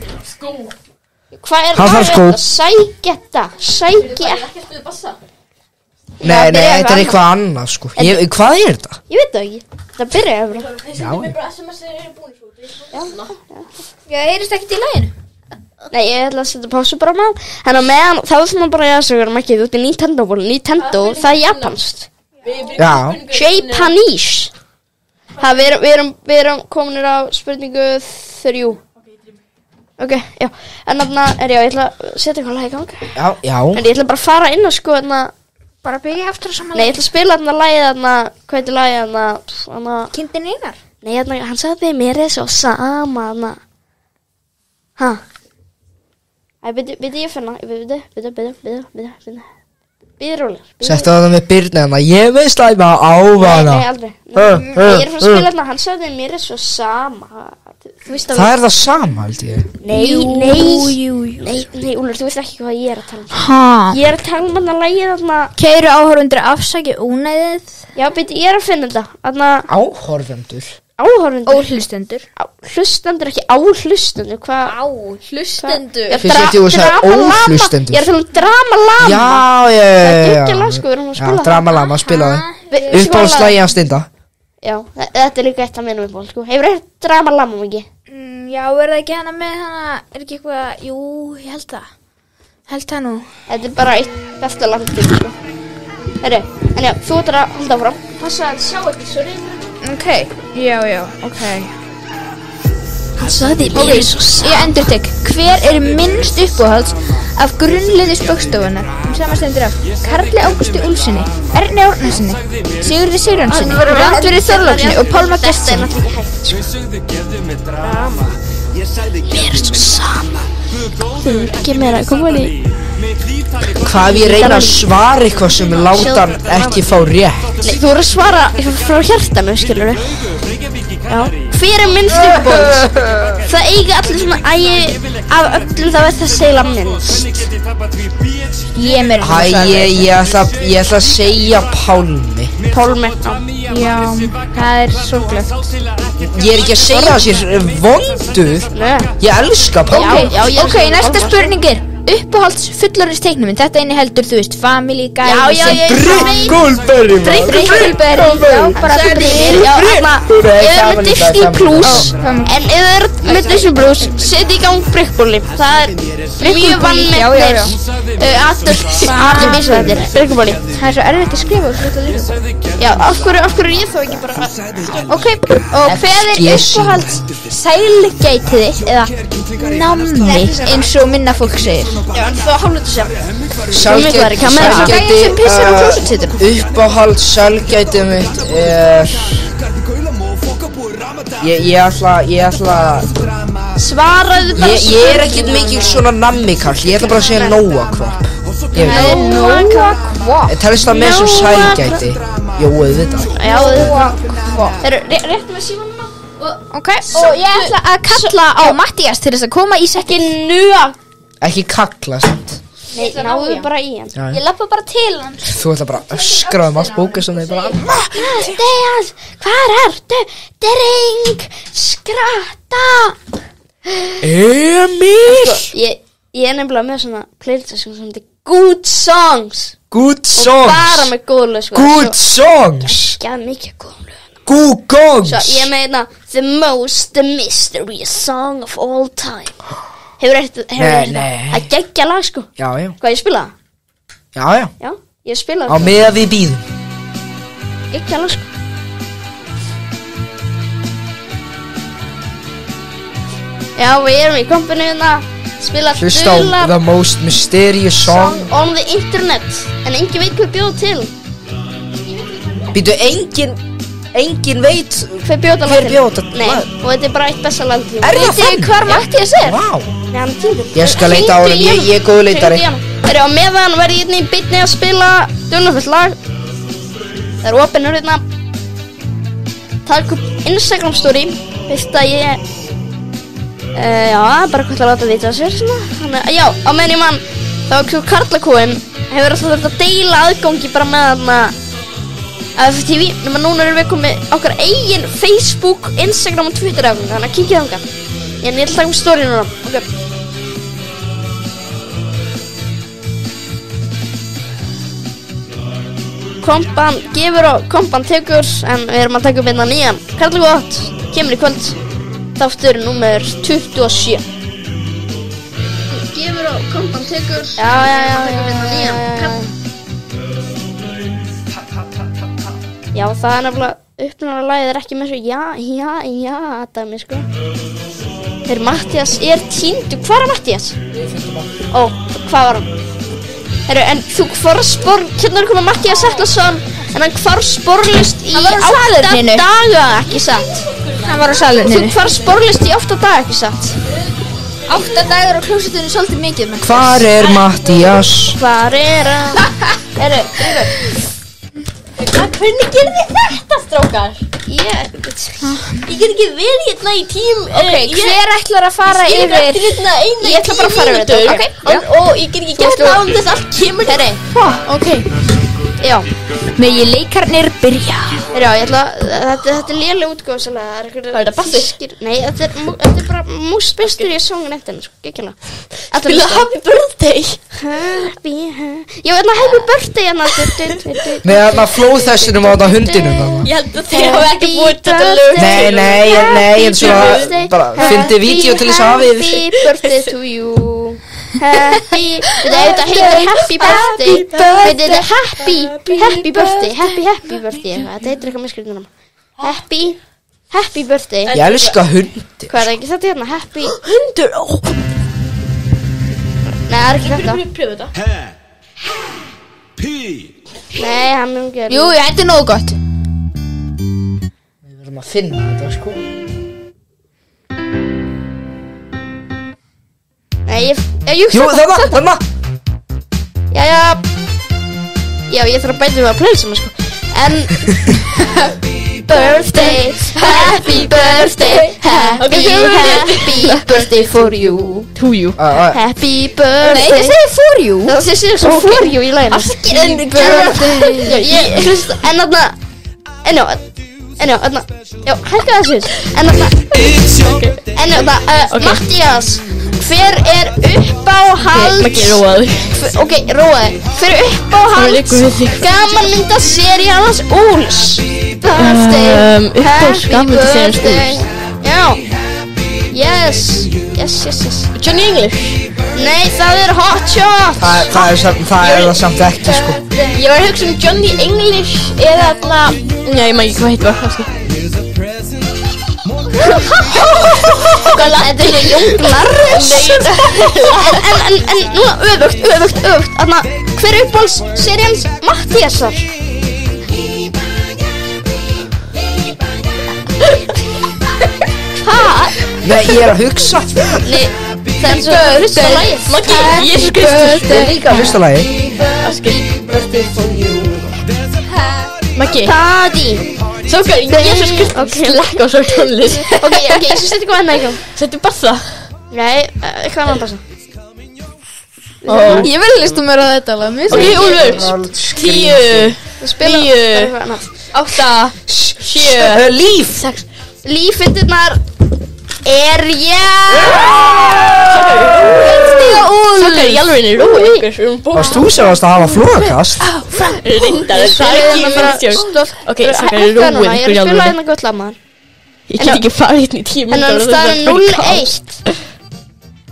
Hvað er þetta? Sægetta? Nei, þetta er eitthvað annað, sko. Hvað er þetta? Ég veit það ekki. Það byrjaði bara. Já, heyrist ekkert í laginu? Nei, ég ætla að setja pásu bara með. En á meðan, þá er það bara að segja ekki út í Nintendo-ból. Nintendo, það er japanskt. Já. Japanese. Við erum kominir á spurningu 3. Ok, já, en þarna ég ætla að setja eitthvað lag í gang. Já. En ég ætla bara að fara inn og sko bara byrja eftir að saman. Nei, ég ætla að spila lagið hvað heitir lagið Kindin ykkar? Nei, hann sagði mér er svo sama Ha? Æ, byrju ég finna, byrju rólega. Settu það með Birni ég veist slæma ávana. Nei, aldrei. Ég er frá að spila hann sagði mér er svo sama. Það er það sama, held ég. Nei, Úlfur, þú veist ekki hvað ég er að tala um. Ég er að tala um lagið Kæru áhorfundur afsaki ónæðið. Já, byrju, ég er að finna þetta Áhorfundur? Óhlustendur. Hlustendur, ekki áhlustendur. Hvað? Áhlustendur. Fyrst að þú sagði óhlustendur. Ég er að tala um Dramalama. Já. Það er ekki lag, sko, við erum að spila það. Já, Dramalama, spila það. Uppáhaldslagið hans Steinda. Já, þetta líka eitt af mínum uppáhald, sko. Hefur eitt Drama Lamma mikið? Já, það ekki hana með hana, ekki eitthvað, jú, ég held það nú. Þetta bara eitt besta landið, sko. Herri, en já, þú ætlar að halda áfram. Passa að sjá ekki svo reyður. Ok, já, ok. Hann sagði mér svo ég endurtek, hver minnst uppáhalds af grunnliði Spaugstofunnar? Samastendur af Karli Ágústi Úlfssyni, Erni Árnasyni, Sigurði Sigurjónsyni, Randveri Þorláksyni og Pálma Gestssyni. Mér svo sama. Þú ekki meira, koma í. Hvað ég reyna að svara eitthvað sem láta hann ekki fá rétt? Nei, þú að svara frá hjartanu, skilur við. Já. Hver minnst uppáhalds? Það eiga allir svona af öllum það það segla minnst. Ég meira Ég ætla að segja Pálmi. Pálmi. Já, það sorglegt. Ég ekki að segja það sér vondur. Ég elska Pálmi. Ok, næsta spurning uppáhalds fullorðins teiknumynd. Þetta inniheldur, þú veist, Family Guy. Brickleberry. Já, bara Brickleberry. Ég með Disney Plus. En ef með Disney Plus, setja í gang Brickleberry. Það mjög vannmetnir aðeins Brickleberry. Það svo erfitt að skrifa. Já, af hverju ég þá ekki bara. Ok, og hver uppáhalds sælgætið eða nammi eins og minna fólk segir? Já, en það hálfur sér. Uppáhalds sælgætið mitt Ég ætla Svaraðu bara Ég ekkert mikið svona nammikall. Ég ætla bara að segja Nóa Kropp. Nóa Kropp. Telst það með sem sælgæti? Jó, auðvitað. Já, auðvitað. Rétt með símanum. Ok, og ég ætla að kalla á Mattías til þess að koma í sekkin Nua. Ekki kalla samt. Nei, náðu bara í hann. Ég lappa bara til hans. Þú ætla bara að öskra allt bóka sem þeir bara Mattías, hvar ertu? Dreng, skratta. Emil. Ég nefnilega með svona playlist sem heitir Good Songs. Good Songs. Og bara með góð lög. Good Songs. Ekki að mikið góð lög. Good Songs. Svo ég meina The Most Mysterious Song of All Time. Hefur Nei. Það geggja lag, sko. Já. Hvað ég spila það? Já. Já, ég spila það. Á meðan við bíðum. Geggja lag, sko. Já, við erum í kompunniðna. Spila hlusta á The Most Mysterious Song on the Internet. En engin veit hvað bjóð til. Býtu, engin veit hver bjóð þetta. Nei, og þetta er bara eitt besta lag. Veitu hvar Mattías er? Vá. Nei, hann týndur. Ég skal leita á hann, ég er góð leitari. Á meðan verði ég í beinni að spila dularfullt lag. Það er opinn hérna. Takk upp Instagram story. Veist að ég já, bara hvað að láta vita sér svona. Þannig að já, á meðan ég mann þá Karlakóin hefur alltaf þurft að deila aðgangi bara með þarna FTV, nema núna erum við komið okkar eigin Facebook, Instagram og Twitter afgang, þannig að kíkja þangað. En ég ætla að taka um story núna. Ok. Kompan gefur og kompan tekur, en við erum að taka upp einna nýjan Karlakót, kemur í kvöld. Þáttur númer 27. Gefur og kompan tekur. Já, það er nefnilega uppnáðan lagið er ekki með svo já, dæmi, sko. Þegar Mattías er týndur. Hvar er Mattías? Ó, hvað var hann? Herru, en þú hvar hérna er komið Mattías Atlason, en hann hvar sporlist í 8 daga, ekki satt? Hann var á salerninu. Þú hvar sporlist í 8 daga, ekki satt? 8 dagar á klósettinu svolítið mikið. Hvar er Mattías? Hvar er hann? Herru, hvernig gerir þið þetta, strákar? Ég get ekki verið hérna í tím. Ok, hver ætlar að fara yfir? Ég ætla bara að fara yfir þetta. Og ég get ekki gert það án þess allt kemur. Ok. Já. Megi leikarnir byrja. Já, ég ætla þetta léleg útgáfa sannlega. Hvað er þetta, bassi? Nei, þetta er bara músbestur í songin eftir henni, sko, gekkilega. Spila Happy Birthday. Happy Já, Happy Birthday hérna. Með þarna flóðhessinum á þarna hundinum. Ég held að þeir hafa ekki búið þetta lög. Nei, en svona bara fyndi vídeo til þess að hafa yfir. Happy birthday to you. Þetta heitir Happy Birthday. Þetta er Happy Birthday. Happy Birthday. Þetta heitir eitthvað með skrifnum. Happy Birthday. Ég elska hundir. Hvað er ekki þetta hérna? Happy Hundur, ó. Nei, það er ekki þetta. Pröfu þetta. Nei, hann ekki. Jú, þetta er nógu gott. Við verðum að finna þetta, sko. Nei, Jú, þarna. Já, ég þarf að bæta við að pleysa mig, sko. En Happy birthday for you. To you. Happy birthday. Nei, það segir for you. Það segir svo for you í laginu. En hækka þessu. Mattías, hver er uppáhalds? Maggi, róaðu. Ok, róaðu. Hver er uppáhalds gamanmyndaseríans Úls? Uppáhalds gamanmyndaseríans Úls. Já. Yes. Johnny English. Nei, það er Hot Shot. Það er það samt ekki, sko. Ég var að hugsa Johnny English eða þarna. Já, ég maður ekki hvað heit var, kannski. Þetta er Junglarus. En núna öfugt. Þarna, hver er uppáhalds seríans Mattíasar? Hvað? Nei, ég er að hugsa. Nei, það er svo hlusta lagið. Maggi, Jesús Kristus. Það er líka að hlusta lagi. Maggi. Tadi. Sákar, Jesús Kristus. Slekka á svo tónlist. Ok, ég skal setja eitthvað enn ekki. Settu bassa. Nei, eitthvað annan bassa. Ég vil listu mér að þetta alveg. Ok, Úlfur. 10, 9, 8, 7, Líf. Lífindirnar er Sákar, í alvegni rói ykkur. Varst þú sem varst að hafa flóðakast? Reyndar, það er ekki fyrstjón. Ok, Sákar, rói ykkur í Ég er að spila alvegni. hérna gott lag maður. Ég get ekki farið hérna í 10 En minnur. það er 0-1.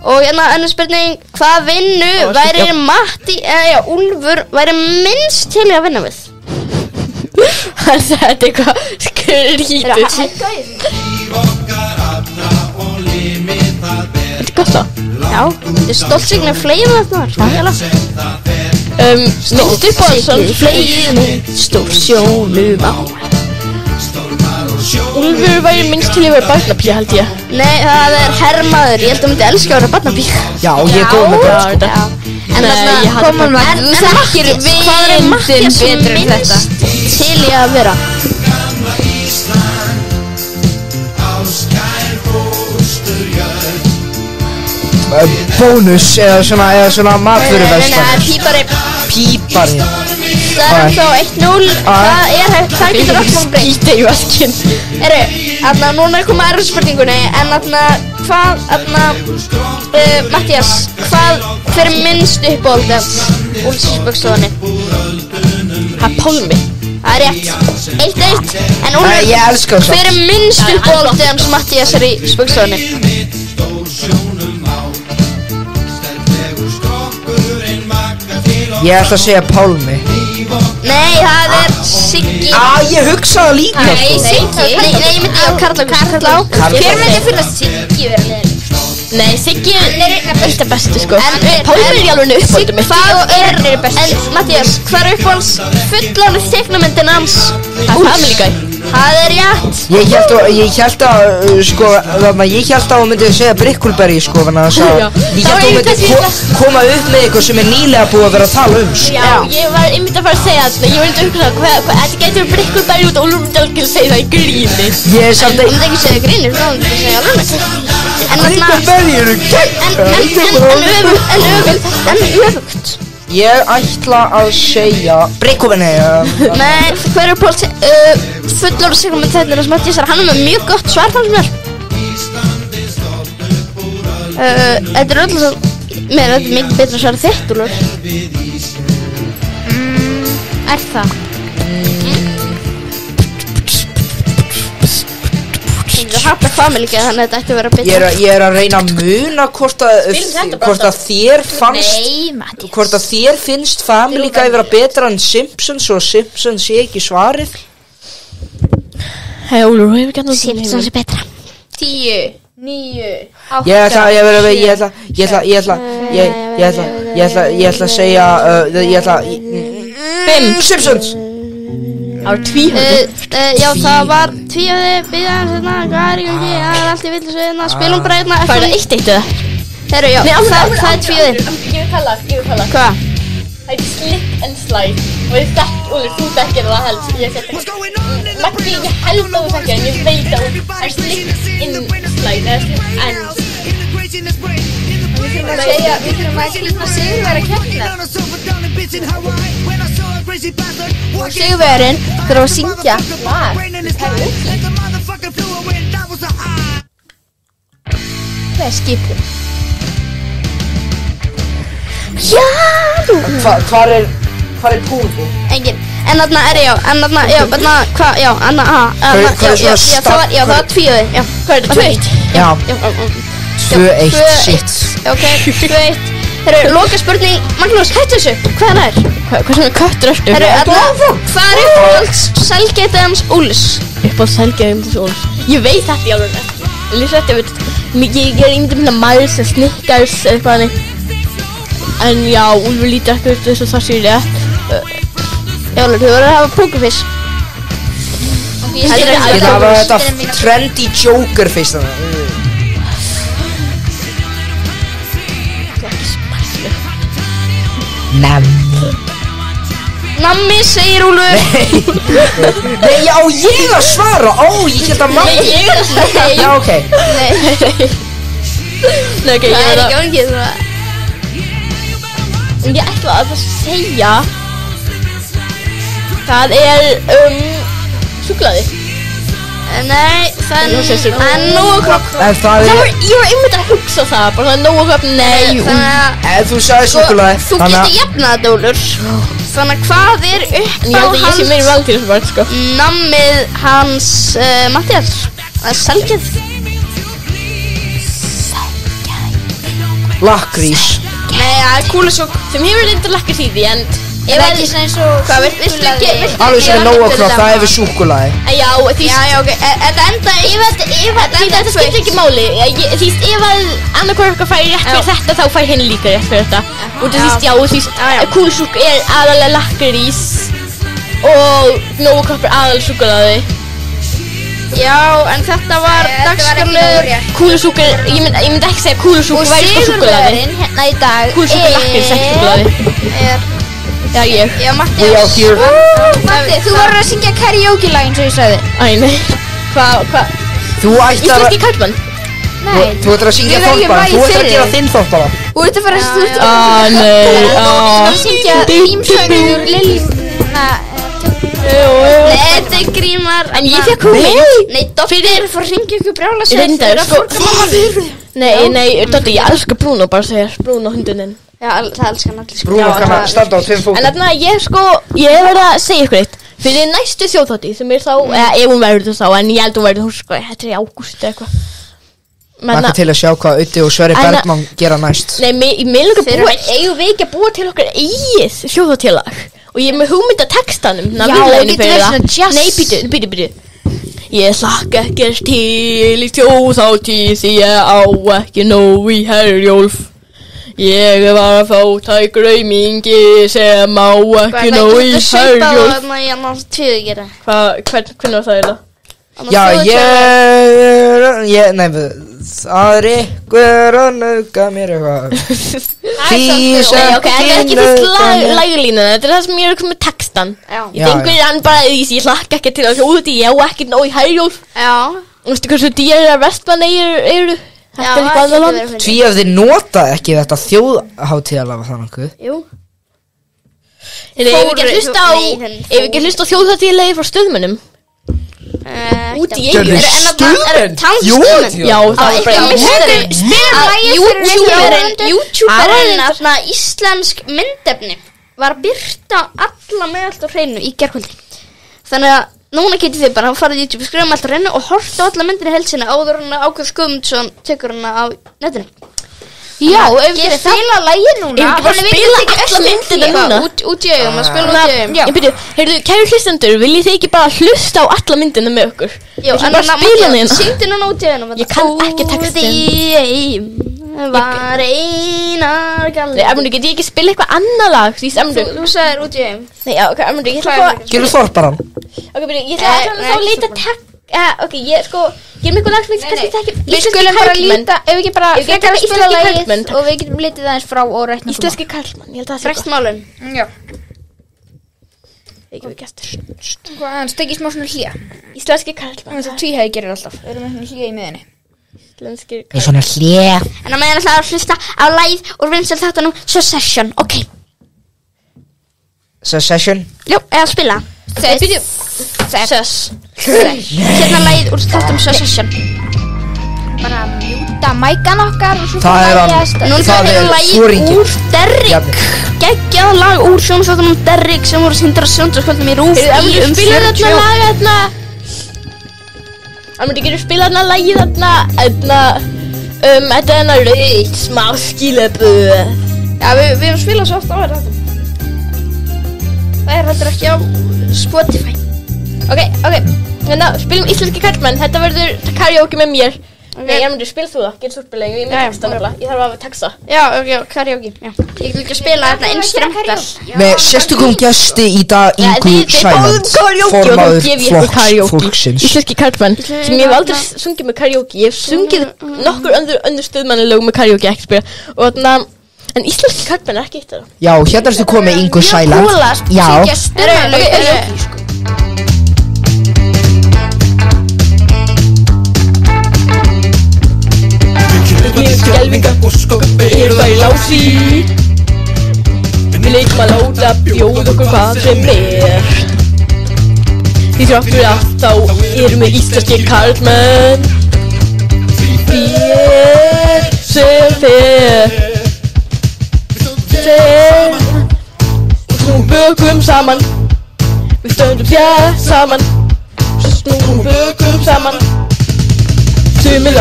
Og hérna önnur spurning, hvað vinnu væri Úlfur væri minnst til að vinna við? Hann sagði þetta eitthvað skrítið. Hækka í þessu. Þetta er gott það. Já, þetta er stoltsigni flegin þetta Minnst upp á þessan flegin stór sjónum á. Úlfur væri minnst til að vera barnapía, held ég. Nei, það er herrmaður, ég held að þú myndi elska að vera barnapía. Já, ég er góð með það, sko. En þarna, Komum Maggi, þú þekkir vindin betur en þetta. Til ég að vera. Bónus eða svona matvöruverslanir. Nei, pípari. Pípari. Það er þá 1-0. Það getur allt mann breytt. Íta í vaskinn. Þarna, núna er komið aðra spurningunni. En þarna, Mattías, hver er minnst uppáhaldið Úlfsböggstofunni? Það er Pálmi. Það er rétt. 1-1. En Úlfur, Ég elska það. hver er minnst uppáhaldið hans Mattías er í spöggstofunni? Ég ætla að segja Pálmi. Nei, það er Siggi. Ég hugsaði líka, sko. Siggi. Nei, ég myndi á Karlá. Hver myndi finna Siggi vera liðin? Nei, Siggi er eitt af bestu, sko. En Pálmi er í alveg uppáldið mitt. En Mattías, hvað er uppáhalds fullorðið teiknumyndin hans? Það er Family Guy. Það er rétt. Ég hélt að hún myndi segja Brickleberry, sko, þannig að ég hélt að hún myndi koma upp með eitthvað sem er nýlega búið að vera að tala um, sko. Já, ég var einmitt að fara að segja þetta. Ég var einmitt að hugsa þetta getur Brickleberry út og Úlfur myndi alveg að segja það í gríni. Ég er samt Ég myndi ekki segja gríni, þá myndi ég segja alveg. En Brickleberry eru gegn. öfugt. Ég ætla að segja Breikofinni Nei, hver uppáhalds fullorðs segmentaðnir sem Matthías hann með mjög gott svar fannst mér Þetta öll svo mér þetta mikið betra svar þitt, Úlfur það? Þú hafði family ekki þannig að þetta ætti að vera betra Ég að reyna að muna hvort að þér fannst hvort að þér finnst Family Guy vera betra en Simpsons og Simpsons sé ekki svarið Hei Úlfur, hefur ekki annað Simpsons er betra 10, 9, 8 Ég ætla að segja 5 Simpsons Það var tvíhöfði Já, það var tvíhöfði Bíðan, hvað er ég ekki Það er allt í villisveðina Spilum bara hérna Hvað er það 1-1 eða? Herru, já, það er tvíhöfði Ég vil tala Hvað? Það er slip and slide Og ég þekk, Úlfur, þú þekkir það helst Ég þekk Maggi, ég held að þú þekkir en ég veit að það er slip in slide eða slip and Við þurfum að skilja sigurveri að keppna og sigurverin þurfa að syngja lag Það er skipið Já Hvar er púði? Engin En þarna er já þarna, hvað, já, þarna, það var tvíhöfði Já, hvað er þetta, 2-1? Já 2-1, shit Ok, 2-1 Herru, loka spurning Magnús, hættu þessu, hvað er? Hvað svona köttur ertu? Herru, hvað er uppáhalds sælgætið hans Úlfs? Uppáhalds sælgætið hans Úlfs? Ég veit þetta í alveg Lýsa þetta, ég er yngdum hérna Miles eða Snickers eða eitthvað hannig En já, Úlfur lítur ekki út þess að það sé rétt Já, Úlfur, þú verður að hafa pókerfís Ég hafa þetta trendy Joker fyrst Nammi, segir Úlfur Nei, já, ég að svara ég held að mamma Já, ok Nei, ok, það er ekki ongið Ég ætla að segja Það er súkkulaði Nei, það er nóg Ég var einmitt að hugsa það bara nóg nei Ef þú sagði súkkulaði Þú getur jafnað þetta, Úlfur Þannig að hvað er ég sé meira val til þessu bara sko nammið hans Matthías Það er sælgæð Lakkrís Nei, það er kúlusúk sem hefur reynda lakkars í því en Ef ekki svona eins og Hvað, viltu ekki Alveg svona nógakropp, það er við súkkulaði Já, því Já, ok, þetta enda þetta skiptir ekki máli Því ef að annarkvæður eitthvað fær rétt fyrir þetta þá fær henni líka rétt fyrir þetta Og þú veist, já, kúlusúk er aðalega lakkrís og nógakropp er aðalega súkkulaði Já, en þetta var dagskarlegur Kúlusúk er, ég myndi ekki segja kúlusúk væri sko súkkulaði hérna í dag Kúlusúk er lakkrís, ekki súkkulaði Já, ég Já, Matthías Matti, þú verður að syngja karaoke-lag eins og ég sagði Æ, nei Hvað? Þú ætlar Íslenski karlmann? Nei Þú ætlar að syngja þorpara Þú ætlar að gera þinn þorpara Þú ætlar að fara að nei Þú ætlar að syngja þýmsöngur Lillina Nei, þetta er grímar En ég fekk hugmynd Nei, Doddi er að fara að ringja ykkur brjála sér Reyndar, sko Nei, Doddi, ég elska Bruno bara segir Bruno hunduninn Já, það elskar hann allir Bruno kann að standa á 2 fótum En þarna, ég verð að segja ykkur eitt Fyrir næstu þjóðhátíð sem er þá eða ef hún verður þá, en ég held hún verður sko þetta er í ágúst eitthvað Makka til að sjá hvað Uddi og Sverri Bergmann gera næst Nei, mig lukkar eigum við ekki að búa til okkar eigið þjóðhátíðlag Og ég er með hugmynda textanum Já, getur við svona jazz Nei, býtu Ég hlakka ekkert til í þjóðhátíð því ég á ekki nóg í Herjólf Ég var að fá tæk raumingi sem á ekki nóg í Herjólf Hvernig var það þetta? Já, nei, það er ykkur að nauka mér eitthvað Ok, þetta er ekki fyrst laglínu Þetta er það sem ég er komið með textan Ég tengur hann bara í því ég hlakka ekki til að þjóðhátíð Ég á ekki nóg í Herjólf Já Vistu hversu dýrar Vestmannaeyjar eru? Þetta er ekki aðalann Því ef þið nota ekki þetta þjóðhátíðalag var það nokkuð Jú Ef við ekki hlusta á þjóðhátíðarlagið frá Stöðmönnum út í eyju. Stuðmenn? Já, það var bara YouTuberinn íslensk myndefni var að birta alla með allt á hreinu í gærkvöldi. Þannig að núna getið þið bara farið á YouTube, skrifum allt á hreinu og horta á alla myndir í heilsina áður en Ágúst Guðmundsson tekur hana á netinu. Já, ef við spila lagið núna. Ef við bara spila alla myndina núna út í augum, að spila út í augum. Ég byrju, heyrðu, kæru hlustendur, viljið þið ekki bara hlusta á alla myndina með okkur? Já, en bara spila hérna. Syngdu núna út í augum. Ég kann ekki textin. Var einar galli. Ermundur, get ég ekki spila eitthvað annað lag? Þú sagðir út í augum. Nei, já, ok, Ermundur, ég ætla að fá... Gerðu þorparan. Ok, byrju, ég ætla að þá leita ok, ég sko, ég mig eitthvað lag sem ég kannski þekki. Við skulum bara líta, ef við ekki bara frekar að spila lagið og við getum litið aðeins frá og rætna Íslenski karlmann, ég held að það sé Frækt málun. Já. Ekki við gestur. Hann stekir smá svona hlýja. Íslenski karlmann. Þannig að tvíhæði gerir alltaf. Við erum með svona hlýja í miðinni. Íslenski Það svona hlé. En að meðan að hlusta á lagið úr vinsæl þáttunum Succession, ok. Succession? Jú, eða spila. Hérna lagið úr þáttunum Succession. Bara mjúta mækan okkar og svo Það er hann. Núna það er lagið úr Derrick. Geggjað lag úr sjónvarpsþáttunum Derrick sem voru sýndir á sjónvarpskvöldum í RÚV í spila þarna lag þarna. Almennt ekki spila þarna lagið þarna þetta er rautt smá skilaboð. Já, við erum spilað svo oft á þetta. Það er ekki á Spotify. Ok, hérna, spilum Íslenski karlmann. Þetta verður karaoke með mér. Nei, Ermundur, spil þú það, getur þú spila, ég er með texta nefnilega, ég þarf að texta. Já, ok, karaoke, já. Ég vil ekki spila þetta instrumental. Með sérstökum gesti í dag Ingu Sæland, formaður flokks fólksins. Íslenski karlmann, sem ég hef aldrei sungið með karaoke. Ég hef sungið nokkur önnur Stöðmannalög með karaoke, ekki spila. Og þarna, en Íslenski karlmann er ekki eitt af það. Já, hérna ertu komið Ingu Sæland. Já. Ég er skelvingar og skoppi er það í lási. Við leikum að láta bjóða okkur hvað sem er. Því þrátt fyrir allt þá erum við íslenskir karlmenn. Við sem fer og snúum bökum saman. Við stöndum hér saman. Snúum bökum saman. Sumir á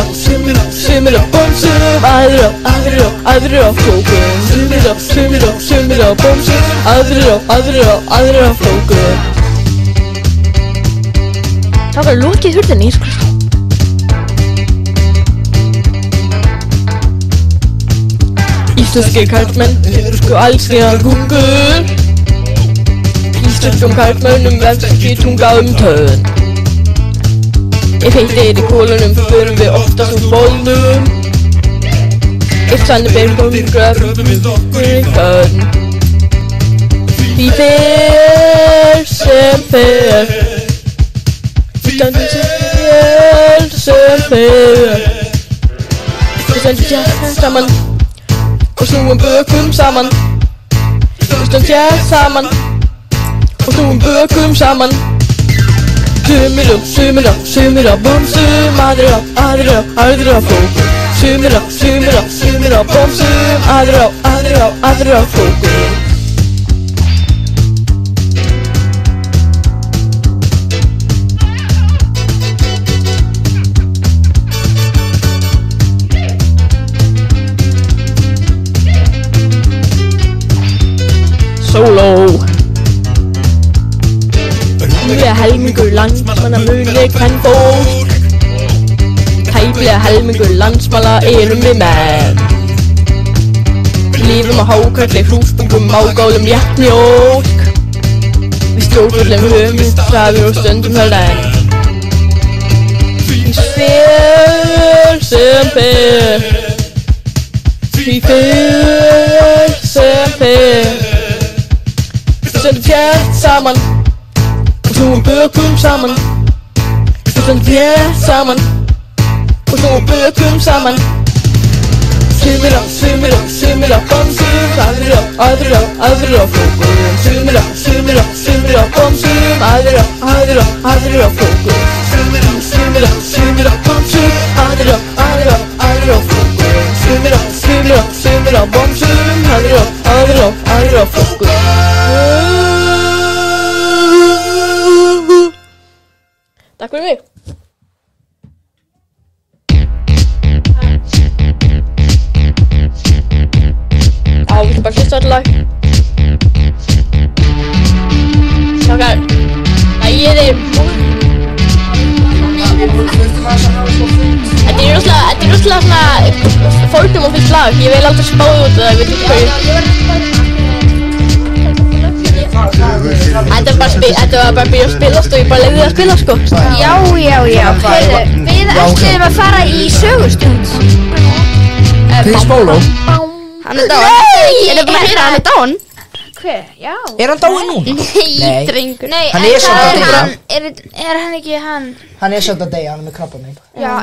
bómsum, aðrir á flókum. Sumir á bómsum, aðrir á flókum. Það var lokið hurðinni, sko. Íslenskir karlmenn eru sko allsnýjar hungur. Íslenskum karlmennum verður ekki tunga tönn. Ef heitt er í kólunum förum við oftast úr bólnum. Ef þannig ber hungra röfum við okkur í könn. Því fer sem fer. Því stöndum sem fer. Við stöndum hér saman og snúum bökum saman. Við stöndum hér saman og snúum bökum saman. Sumir á bómsum, aðrir á flókum. Sumir á bómsum, aðrir á flókum. Sóló. Tæplega helmingur landsmanna muni kvenfólk. Tæplega helmingur landsmanna erum við menn. Lífum á hákarli, hrúsbungum, ágálum, léttmjólk. Við stjórnvöldum höfum hraður og stöndum það enn. Því fer sem fer. Því fer sem fer. Við stöndum þétt saman og snúum bökum saman. Við stöndum þétt saman og snúum bökum saman. sumir á bómsum, aðrir á flókum. Sumir á bómsum, aðrir á flókum. Sumir á bómsum, aðrir á flókum. Sumir á bómsum, aðrir á flókum. Takk fyrir mig. Já, við ætlum bara að hlusta á þetta lag. Strákar, lagið er Þetta er rosalega svona fólkum og fyllt lag. Ég vil aldrei spáði út það, ég veit ekki hverju. Þetta var bara að byrja að spilast og ég bara leiði að spila, sko. Já. Heyrðu, við ætlum að fara í sögustund. Chris Bolo. Hann er dáinn. Er það búin að heyra hann er dáinn? Hver? Já. Er hann dáinn núna? Nei, drengur. Nei, Hann er samt að deyja. Er hann ekki hann? Hann er samt að deyja, hann er með krabbamein. Já,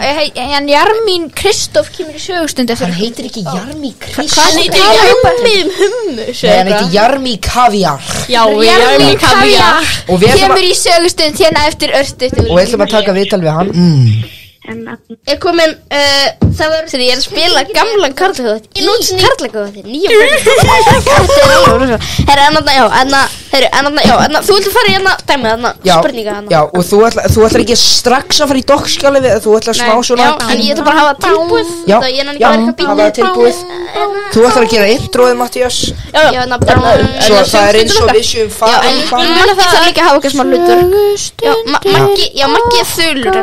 en Jarmín Kristóf kemur í sögustund eftir. Hann heitir ekki Jarmi Kristóf. Hann heitir Jarmi hummus. Nei, hann heitir Jarmi Kaviar. Já, Jarmi Kaviar. Og við ætlum Kemur í sögustund hérna eftir örstuð. Og við ætlum að taka viðtal við hann. Er komin, það var þegar ég er að spila gamlan karlakóð í karlakóð nýjum Herra, þú viltu fara í hérna dæmið, spurninga hérna. Já, og þú ætlar ekki strax að fara í dokkskjali við, þú ætlar smá svona. Já, en ég ætla bara að hafa tilbúið. Já, hafa það tilbúið. Þú ætlar að gera introið, Mattías. Já, svo það er eins og við séum fara. Já, en ég þarf líka að hafa eitthvað smá hlutur. Já, Maggi er þulur.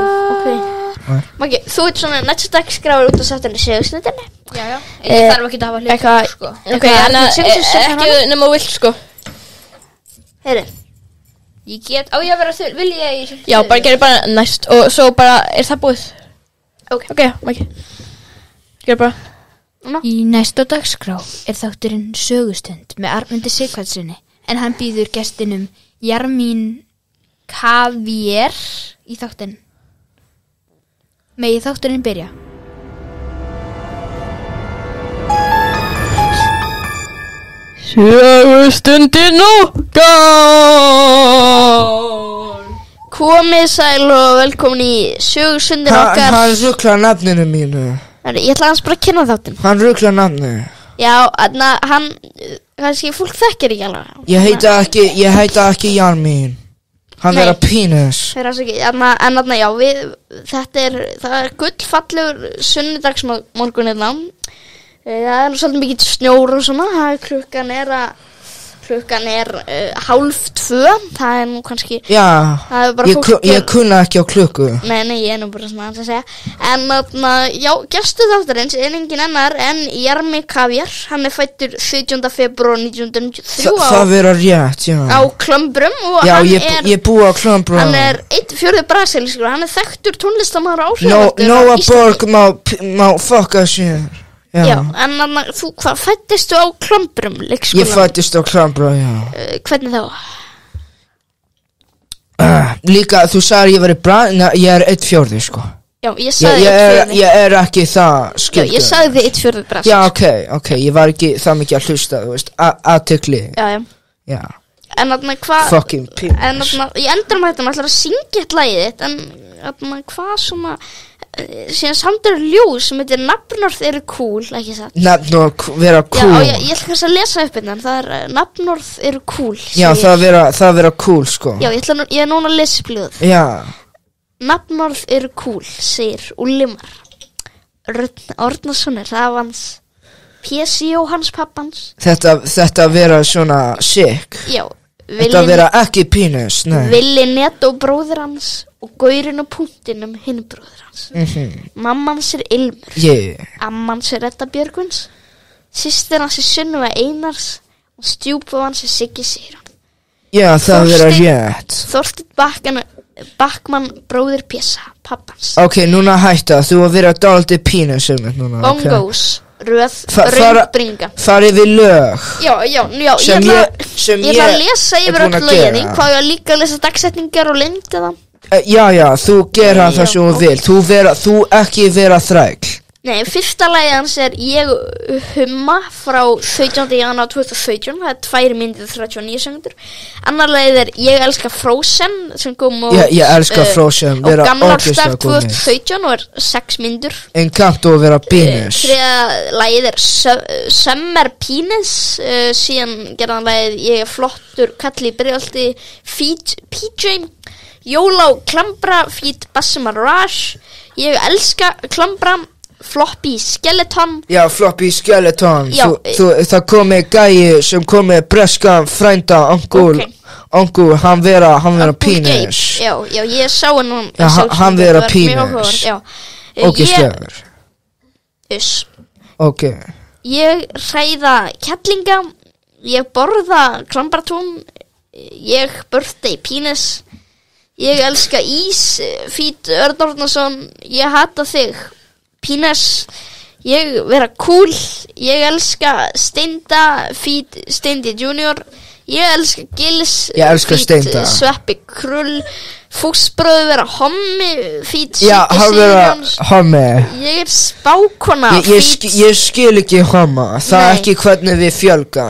Maggi, þú ert svona næsta skráður út á sattinni sögusnöndinni. Já, ég þarf ekki að hafa hlutur, sko. Ok, en ekki nema vilt, sko. Heyri, ég get, á ég að vera þul, vil ég? Já, bara gerir bara næst og svo bara, er það búið? Ok, Maggi. Gerir bara. Í næsta dagskrá er þátturinn sögustund með Arnmundi Sighvatsssyni, en hann býður gestinum Jarmín Kaviar í þáttinn. Megi þátturinn byrja. Sögustundin okkar. Komið sæl og velkomin í sögustundin okkar. Hann rugglar nafninu mínu. Ég ætla hans bara að kynna þáttinn. Hann rugglar nafninu. Já, hann, kannski fólk þekkir ekki alveg. Ég heita ekki Jarmín. Hann er að pínus. Það er ekki, já, það er gullfallegur sunnudagsmorgun hérna. Það er svolítið mikið snjór og svona, klukkan er 1:30, það er nú kannski. Já, það er bara ég kunna ekki á klukku. Nei, ég er nú bara svona að segja. En já, gestur þáttarins er engin annar en Jarmi Kaviar. Hann er fæddur 17. febrúar 1993 Það vera rétt, já. Á Klömbrum og já, hann ég búi á Klömbrum. Hann er 1/4 brasilískur, hann er þekktur tónlistarmaður áhrifamættur. Nóa Borg má fucka sér. Já, en þú, hvað fæddistu á Klömbrum leikskóla? Ég fæddist á Klömbrum, já. Hvernig þá? Líka, þú sagði ég ég er 1/4, sko. Já, ég sagði 1/4. Ég er ekki það skildur. Já, ég sagði 1/4 brasilískur. Já, ok, ég var ekki það mikið að hlusta, þú veist, aðtekli. Já. En hvað? Fucking pimps. En ég endur þetta, maður ætlar að syngja eitt lagið þitt, en hvað svona, síðan samtur ljós sem heitir nafnorð eru cool, ekki satt? Nafnorð vera cool. Já, ég ætla kannski að lesa upp hérna, það er nafnorð eru cool. Já, það vera cool, sko. Já, ég er núna að lesa upp ljóð. Já. Nafnorð eru cool, segir Úllimar Árnason er það hans P.S. Jóhanns pappans. Þetta vera svona sick. Já. Þetta vera ekki pínus, nei. Villi Netto bróðir hans og Gaurinn og Puntinum hinn bróðir hans. Mamma hans er Ilmur. Amma hans er Edda Björgvins. Systir hans er Sunnuva Einars og stjúpfa hans er Siggi Sigurðan. Já, það vera rétt. Þorsteinn Backmann bróðir Pésa, pappans. Ok, núna hætta, þú að vera dálítið pínus núna. Bongos, rauðbringa. Farið við lög. Já, ég ætla að lesa yfir öll löginni. Hvað ég líka að lesa dagsetningar og lengta það. Já, þú gera það sem þú vil. Þú ekki vera þræll. Nei, fyrsta lagið hans Ég humma frá 17. janúar 2017. Það 2 mínútur 39 sekundur. Annar lagið Ég elska Frozen sem kom út Ég elska Frozen á gamlársdag 2017 og 6 mínútur. Encanto að vera penis. Þriðja lagið Summer Penis. Síðan gerðan lagið Ég flottur kall í byrjálti feat PJ. Jóla og Klambra feat Bassima Rush. Ég elska Klambra Floppy Skeleton. Já, Floppy Skeleton. Já, það komið gæi sem komið breskan frænda Uncle, hann vera penis. Já, ég sá hann hann vera penis. Já. Ógeðslegur. Ok. Ég hræða kettlinga. Ég borða klambratún. Ég birthday penis. Ég elska ís feat Örn Árnason. Ég hata þig penis. Ég vera cool. Ég elska Steinda feat Steindi Junior. Ég elska Gils feat Sveppi Krull. Fúsbröðu vera hommi feat Já, hann vera hommi. Ég spákona ég skil ekki homma. Það ekki hvernig við fjölga.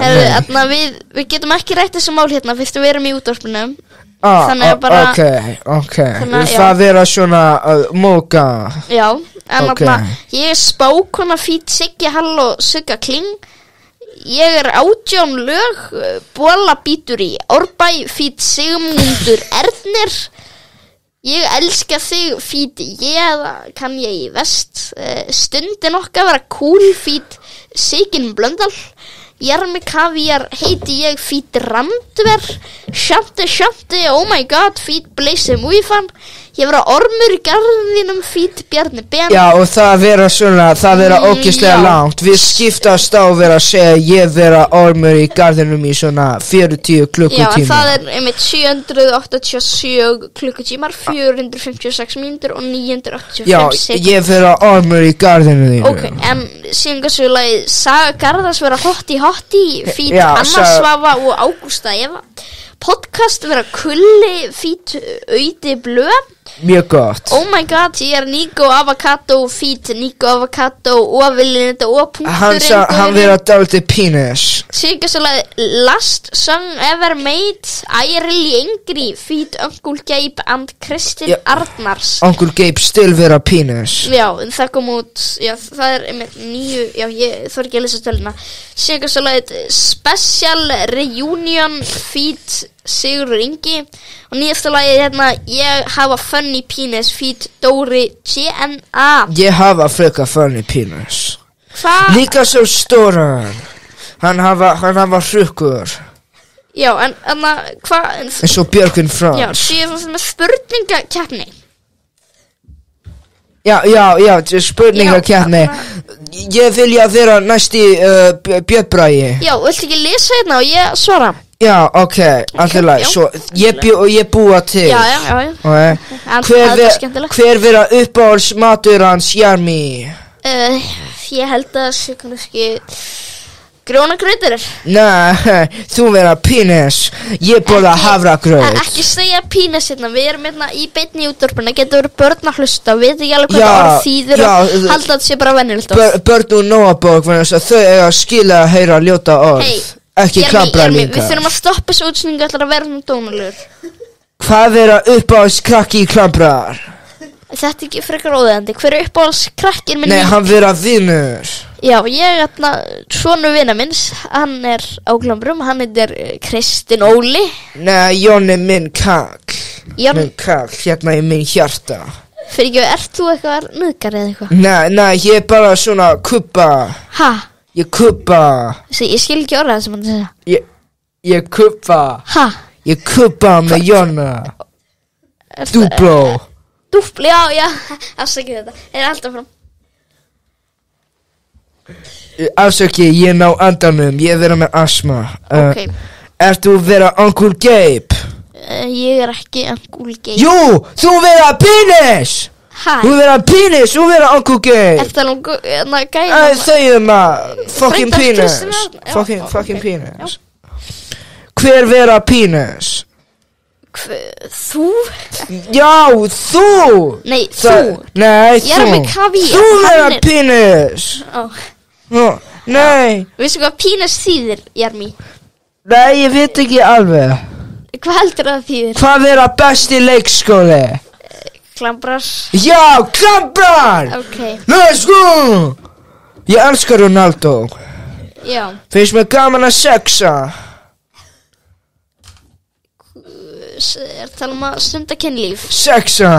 Við getum ekki rætt þessu mál hérna fyrst við erum í útvarpinu. Þannig bara Ok það vera svona móka. Já, en ég spákona feat Siggi Hall og Sigga Kling. Ég 18 lög. Bola bítur í Árbæ feat Sigmundur Ernir. Ég elska þig feat kann ég í vest. Stundin okkar vera cool feat Sigyn Blöndal. Jarmi Kaviar heiti ég feat Randver. Shanti oh my god feat Blaze Múifan. Ég vera ormur í garðinum feat Bjarni Ben. Já, og það vera svona, það vera ógeðslega langt. Við skiptast á vera að segja ég vera ormur í garðinum í svona 40 klukkutíma. Já, en það einmitt 787 klukkutímar, 456 mínútur og 985 Já, ég vera ormur í garðinu þínu. Ok, en síðan Saga Garðars vera hotti feat Anna Svava og Ágústa Eva. Podcast vera kulli feat Auði Blöð. Mjög gott. Oh my god, ég Nico Avocado feat Nico Avocado og Villinita og punktur hann vera dálítið penis. Síðan Last Song Ever Made. I Really Angry feat Uncle Gabe and Kristin Arnars. Uncle Gabe still vera penis. Já, það kom út. Já, það einmitt 9. Já, ég þarf ekki að lesa töluna. Síðan Special Reunion feat Sigurður Ingi. Og nýjasta lagið Ég hafa funny penis feat Dóri GNA. Ég hafa freka funny penis. Hva? Líka svo stóran. Hann hafa hrukkur. Já, en hvað? En svo Björgvin Frans. Já, síðan með spurningakeppni. Já, spurningakeppni. Ég vilja vera næsti Björn Bragi. Já, viltu ekki lesa og ég svara? Já, ok, alltaf læg. Svo ég búa til. Já. Hver vera uppáhalds matur hans Jarmi? Ég held að það sé kannski grjónagrautur. Nei, þú vera penis. Ég borða havragraut. Ekki segja penis við erum í beinni útvarpinu. Getur verið börn að hlusta. Við veit ekki alveg hvað það orð þýðir og halda þetta sé bara venjulegt orð. Börn úr Nóaborg, þau eiga að skila að heyra ljóta orð. Ekki klambra líka. Við þurfum að stoppa þessu útsendingu ætlar að vera svona dónalegur. Hvað vera uppáhalds krakki í klambrar? Þetta ekki frekar óðeigandi. Hver uppáhalds krakkir minn? Nei, hann vera vinur. Já, ég svonu vina minns. Hann á klambrum. Hann heitir Kristinn Óli. Nei, Jonni minn kall. Minn kall, í minn hjarta. Fyrir ekki, ert þú eitthvað nöðgar eða eitthvað? Nei, ég bara svona kubba. Ha? Ég kubba. Ég skil ekki orðað sem hann segja. Ég kubba. Ha? Ég kubba með Jonna. Dúbló. Dúbló, já. Afsaki þetta. Alltaf fram. Afsaki, ég ná andanum. Ég vera með asma. Ok. Ertu vera Uncle Gabe? Ég ekki Uncle Gabe. Jú, þú vera penis! Hæ? Þú vera penis, þú vera Uncle Gabe. Ertu gæna? Þau fucking penis. Fucking penis. Hver vera penis? Þú? Já, þú! Nei, þú! Nei, þú! Jarmi kavíar. Þú meina pínis! Nei. Veistu hvað pínis þýðir, Jarmi? Nei, ég veit ekki alveg. Hvað heldur það þýðir? Hvað vera besti leikskóli? Klambrar. Já, klambrar! Ok. Let's go! Ég elskar Ronaldo. Já. Finnst mér gaman að sexa. Tala að stunda kynlíf. Sexa.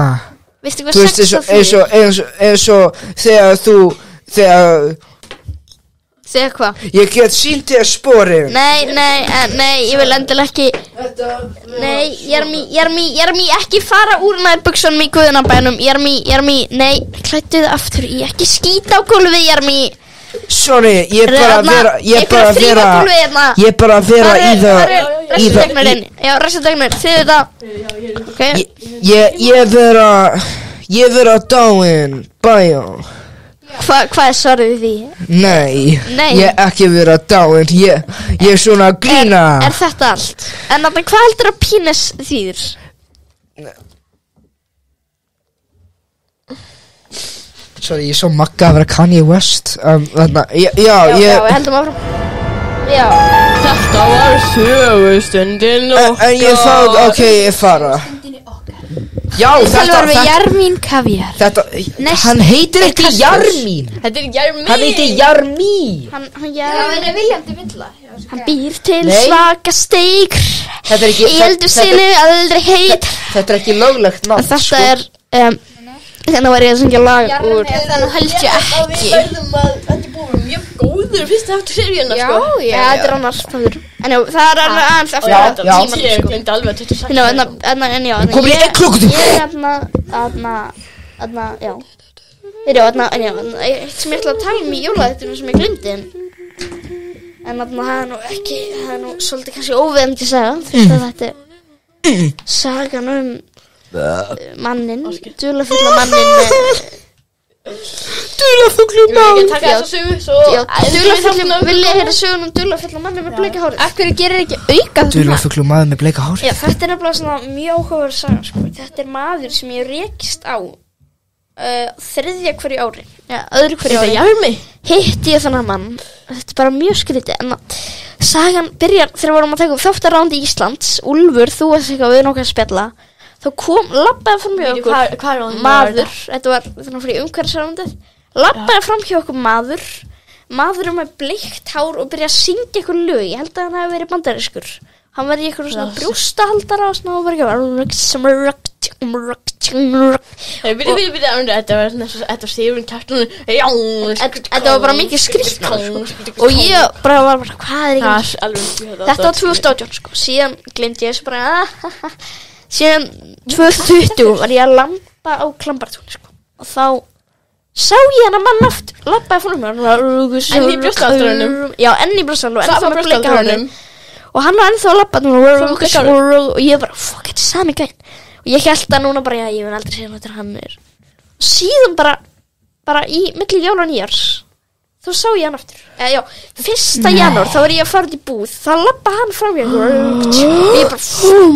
Veistu hvað sexa þýðir? Eins og þegar Þegar hvað? Ég get sýnt þér sporin. Nei, ég vil endilega ekki. Nei, Jarmi, ekki fara úr nærbuxunum í guðunabænum. Jarmi, nei, klæddu það aftur. Ég ekki skýta á gólfið, Jarmi. Sorry, ég bara að vera í það. Já, ræstadegnir, þið þetta. Ok. Ég vera dáin, bæjá. Hvað er svarið við því? Nei, ég ekki vera dáin. Ég svona grína. Er þetta allt? En hvað heldur að pínis þýðir? Sorry, ég svo magga að vera Kanye West. Já, heldum áfram. Já. Þetta var sögustundin okkar. En ég þátt, ok, ég fara. Já, þetta var við Jarmín kavíar. Hann heitir ekki Jarmín. Þetta er Jarmín. Hann heitir Jarmín. Hann er viljandi villa. Hann býr til svaka steik. Þetta er ekki Eldur sinu, aldrei heit. Þetta er ekki löglegt nafn. Þetta er Þannig var ég að syngja lag úr Þannig held ég ekki Við verðum að þetta er búið mjög góður fyrst eftir seríuna Já, þetta er annars þáttur. En já, það er aðeins eftir þetta tíman Ég glemdi alveg að 26 Komið í 1 klukkutíma Ég er eitt sem ég ætla að tala í jólaðettunum sem ég glemdi En það er nú ekki Það er nú svolítið kannski óviðandi saga Fyrst að þetta er sagan mannin Dularfulla mannin Dularfulla mannin Taka þessa sögu Dularfulla Vil ég heyra sögun dularfulla mannin með bleika hárið Af hverju gerir ekki auka Dularfulla maður með bleika hárið Já, þetta er nefnilega svona mjög áhugaverð saga sko. Þetta er maður sem ég rekist á þriðja hverju ári öðru hverju ári hitti ég þannig mann þetta er bara mjög skrítið en sagan byrjar þegar við vorum að taka upp þáttarándi í Íslands Úlfur, þú veist eitthvað við nokkað að spjalla þá labbaði fram hjá okkur maður, þetta var þannig fyrir umhverfisrándið labbaði fram hjá okkur maður með bleikt hár og byrjaði að syngja eitthvað lög ég held að hann hefði verið bandarískur hann var í eitthvað svona brjóstahaldara og svona og var Þetta var Sigurinn kjartunum Þetta var bara mikið skrýtna og ég bara var hvað er ekki Þetta var 2018 sko síðan glemdi ég þessu bara síðan 2020 var ég að lampa á Klambartúni sko og þá sá ég hana mann aftur labbaði frá mér Enn í brjóstahaldurunum Já, enn í brjóstahaldurunum ennþá með bleika hárið og hann var ennþá að labba og ég bara fuck, þetta er sami gæn og ég held að núna bara, ég vil aldrei segja hvað hann er og síðan bara í milli jóla og nýjars þá sá ég hann aftur 1. janúar, þá var ég að fara út í búð þá labba hann frá mér og ég bara,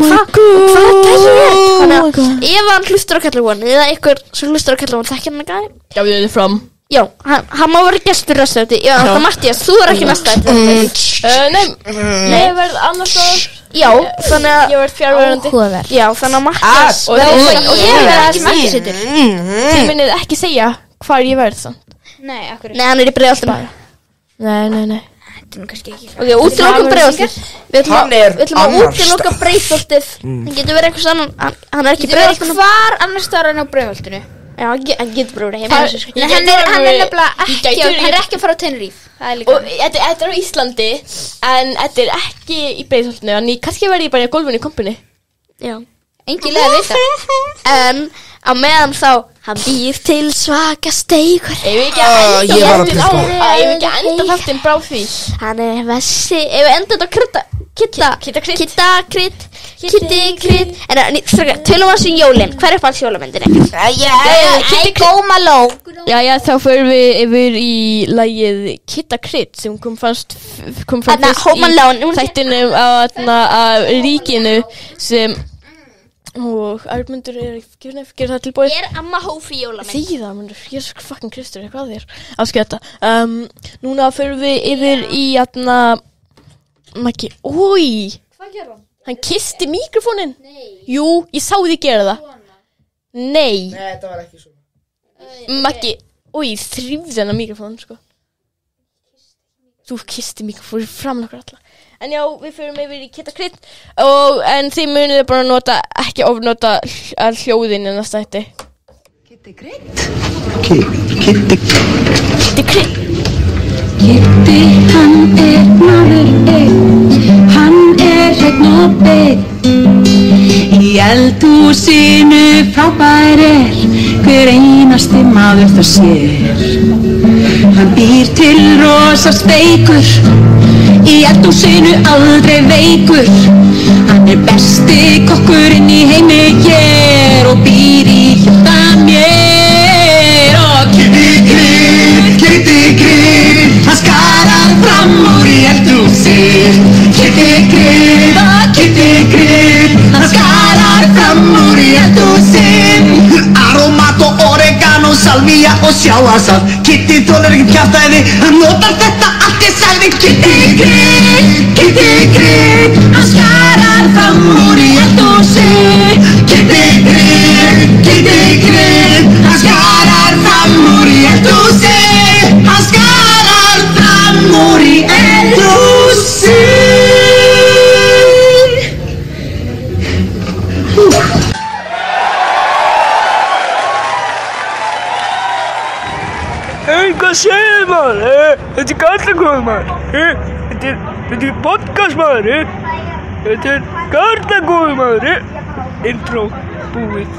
hvað gæði ég þannig að ef hann hlustur á Kallahúan eða einhver sem hlustur á Kallahúan þekkir hann að gæði Já, við erum fram Já, hann má vera gestur næsta þetta Já, það Mattías, þú er ekki næsta þetta Nei, ég verð annars staðar Já, þannig að Ég verð fjárverandi Já, þannig að Mattías Og ég verð ekki Mattíasittur Þið minnið ekki segja hvar ég verð samt Nei, akkur Nei, hann er í Breiðholtinu Nei Þetta er nú kannski ekki Ok, útilokum Breiðholtið Við ætlum að útiloka Breiðholtið Það getur verið einhvers annan Hann er ekki Breiðholtinu Hvar annars staðar en á Breiðholtinu Já, hann getur bara verið heima Hann er nefnilega ekki Hann er ekki að fara á Tenerife Það er líka Og þetta er á Íslandi En þetta er ekki í Breiðholtinu Þannig kannski verði ég bara í gólfinu í kompunni Já Engin leið að vita En á meðan þá Hann býr til svaka steikur Ég vil ekki enda þáttinn brá því Hann er vessi Ef við enda þetta Kittakrydd En tölum að þessu jólin Hver er fannst jólamyndin Kitty Gómaló Já, þá fyrir við yfir í lagið Kittakrydd sem kom fyrst í þættinum af ríkinu sem Og Armundur gefur það tilbúið. Amma Hófi jólamenn? Þýð Armundur, Jesus fucking Kristur, hvað þér? Afskjöta. Núna förum við yfir í Maggi, Hvað gerði hann? Hann kyssti mikrofónin. Nei. Jú, ég sá þig gera það. Nei, þetta var ekki svona. Maggi, þrýfði hennar mikrofón, sko. Þú kyssti mikrofónin fram okkur alla. En já, við förum yfir í Kitta Krydd en þið munið bara ekki ofnota hljóðin en að stætti. Kitti Krydd? Kitti Krydd. Kitti, hann maður einn, hann hreinn og beinn. Í eldhúsinu frábær hver einasti maður það sér. Hann býr til rosa steikur, í eldhúsinu aldrei veikur. Hann besti kokkurinn í heimi hér og býr í hjarta mér. Og Kitti Krydd, hann skarar fram úr í eldhúsi. Kitti Krydd, hann skarar fram úr í eldhúsi. Aromat og oregano, salvía og sjávarsalt. Kitti þolir ekkert kjaftæði, hann notar þetta allt ég sagði. Kitti Krydd, hann skarar fram úr í eldhúsi. Kitti Krydd, hann skarar fram úr í eldhúsi. Hann skarar fram úr í eldhúsi. Hvað segir maður? Þetta Karlakór maður. Þetta podcast maður. Þetta Karlakór maður. Intro búið.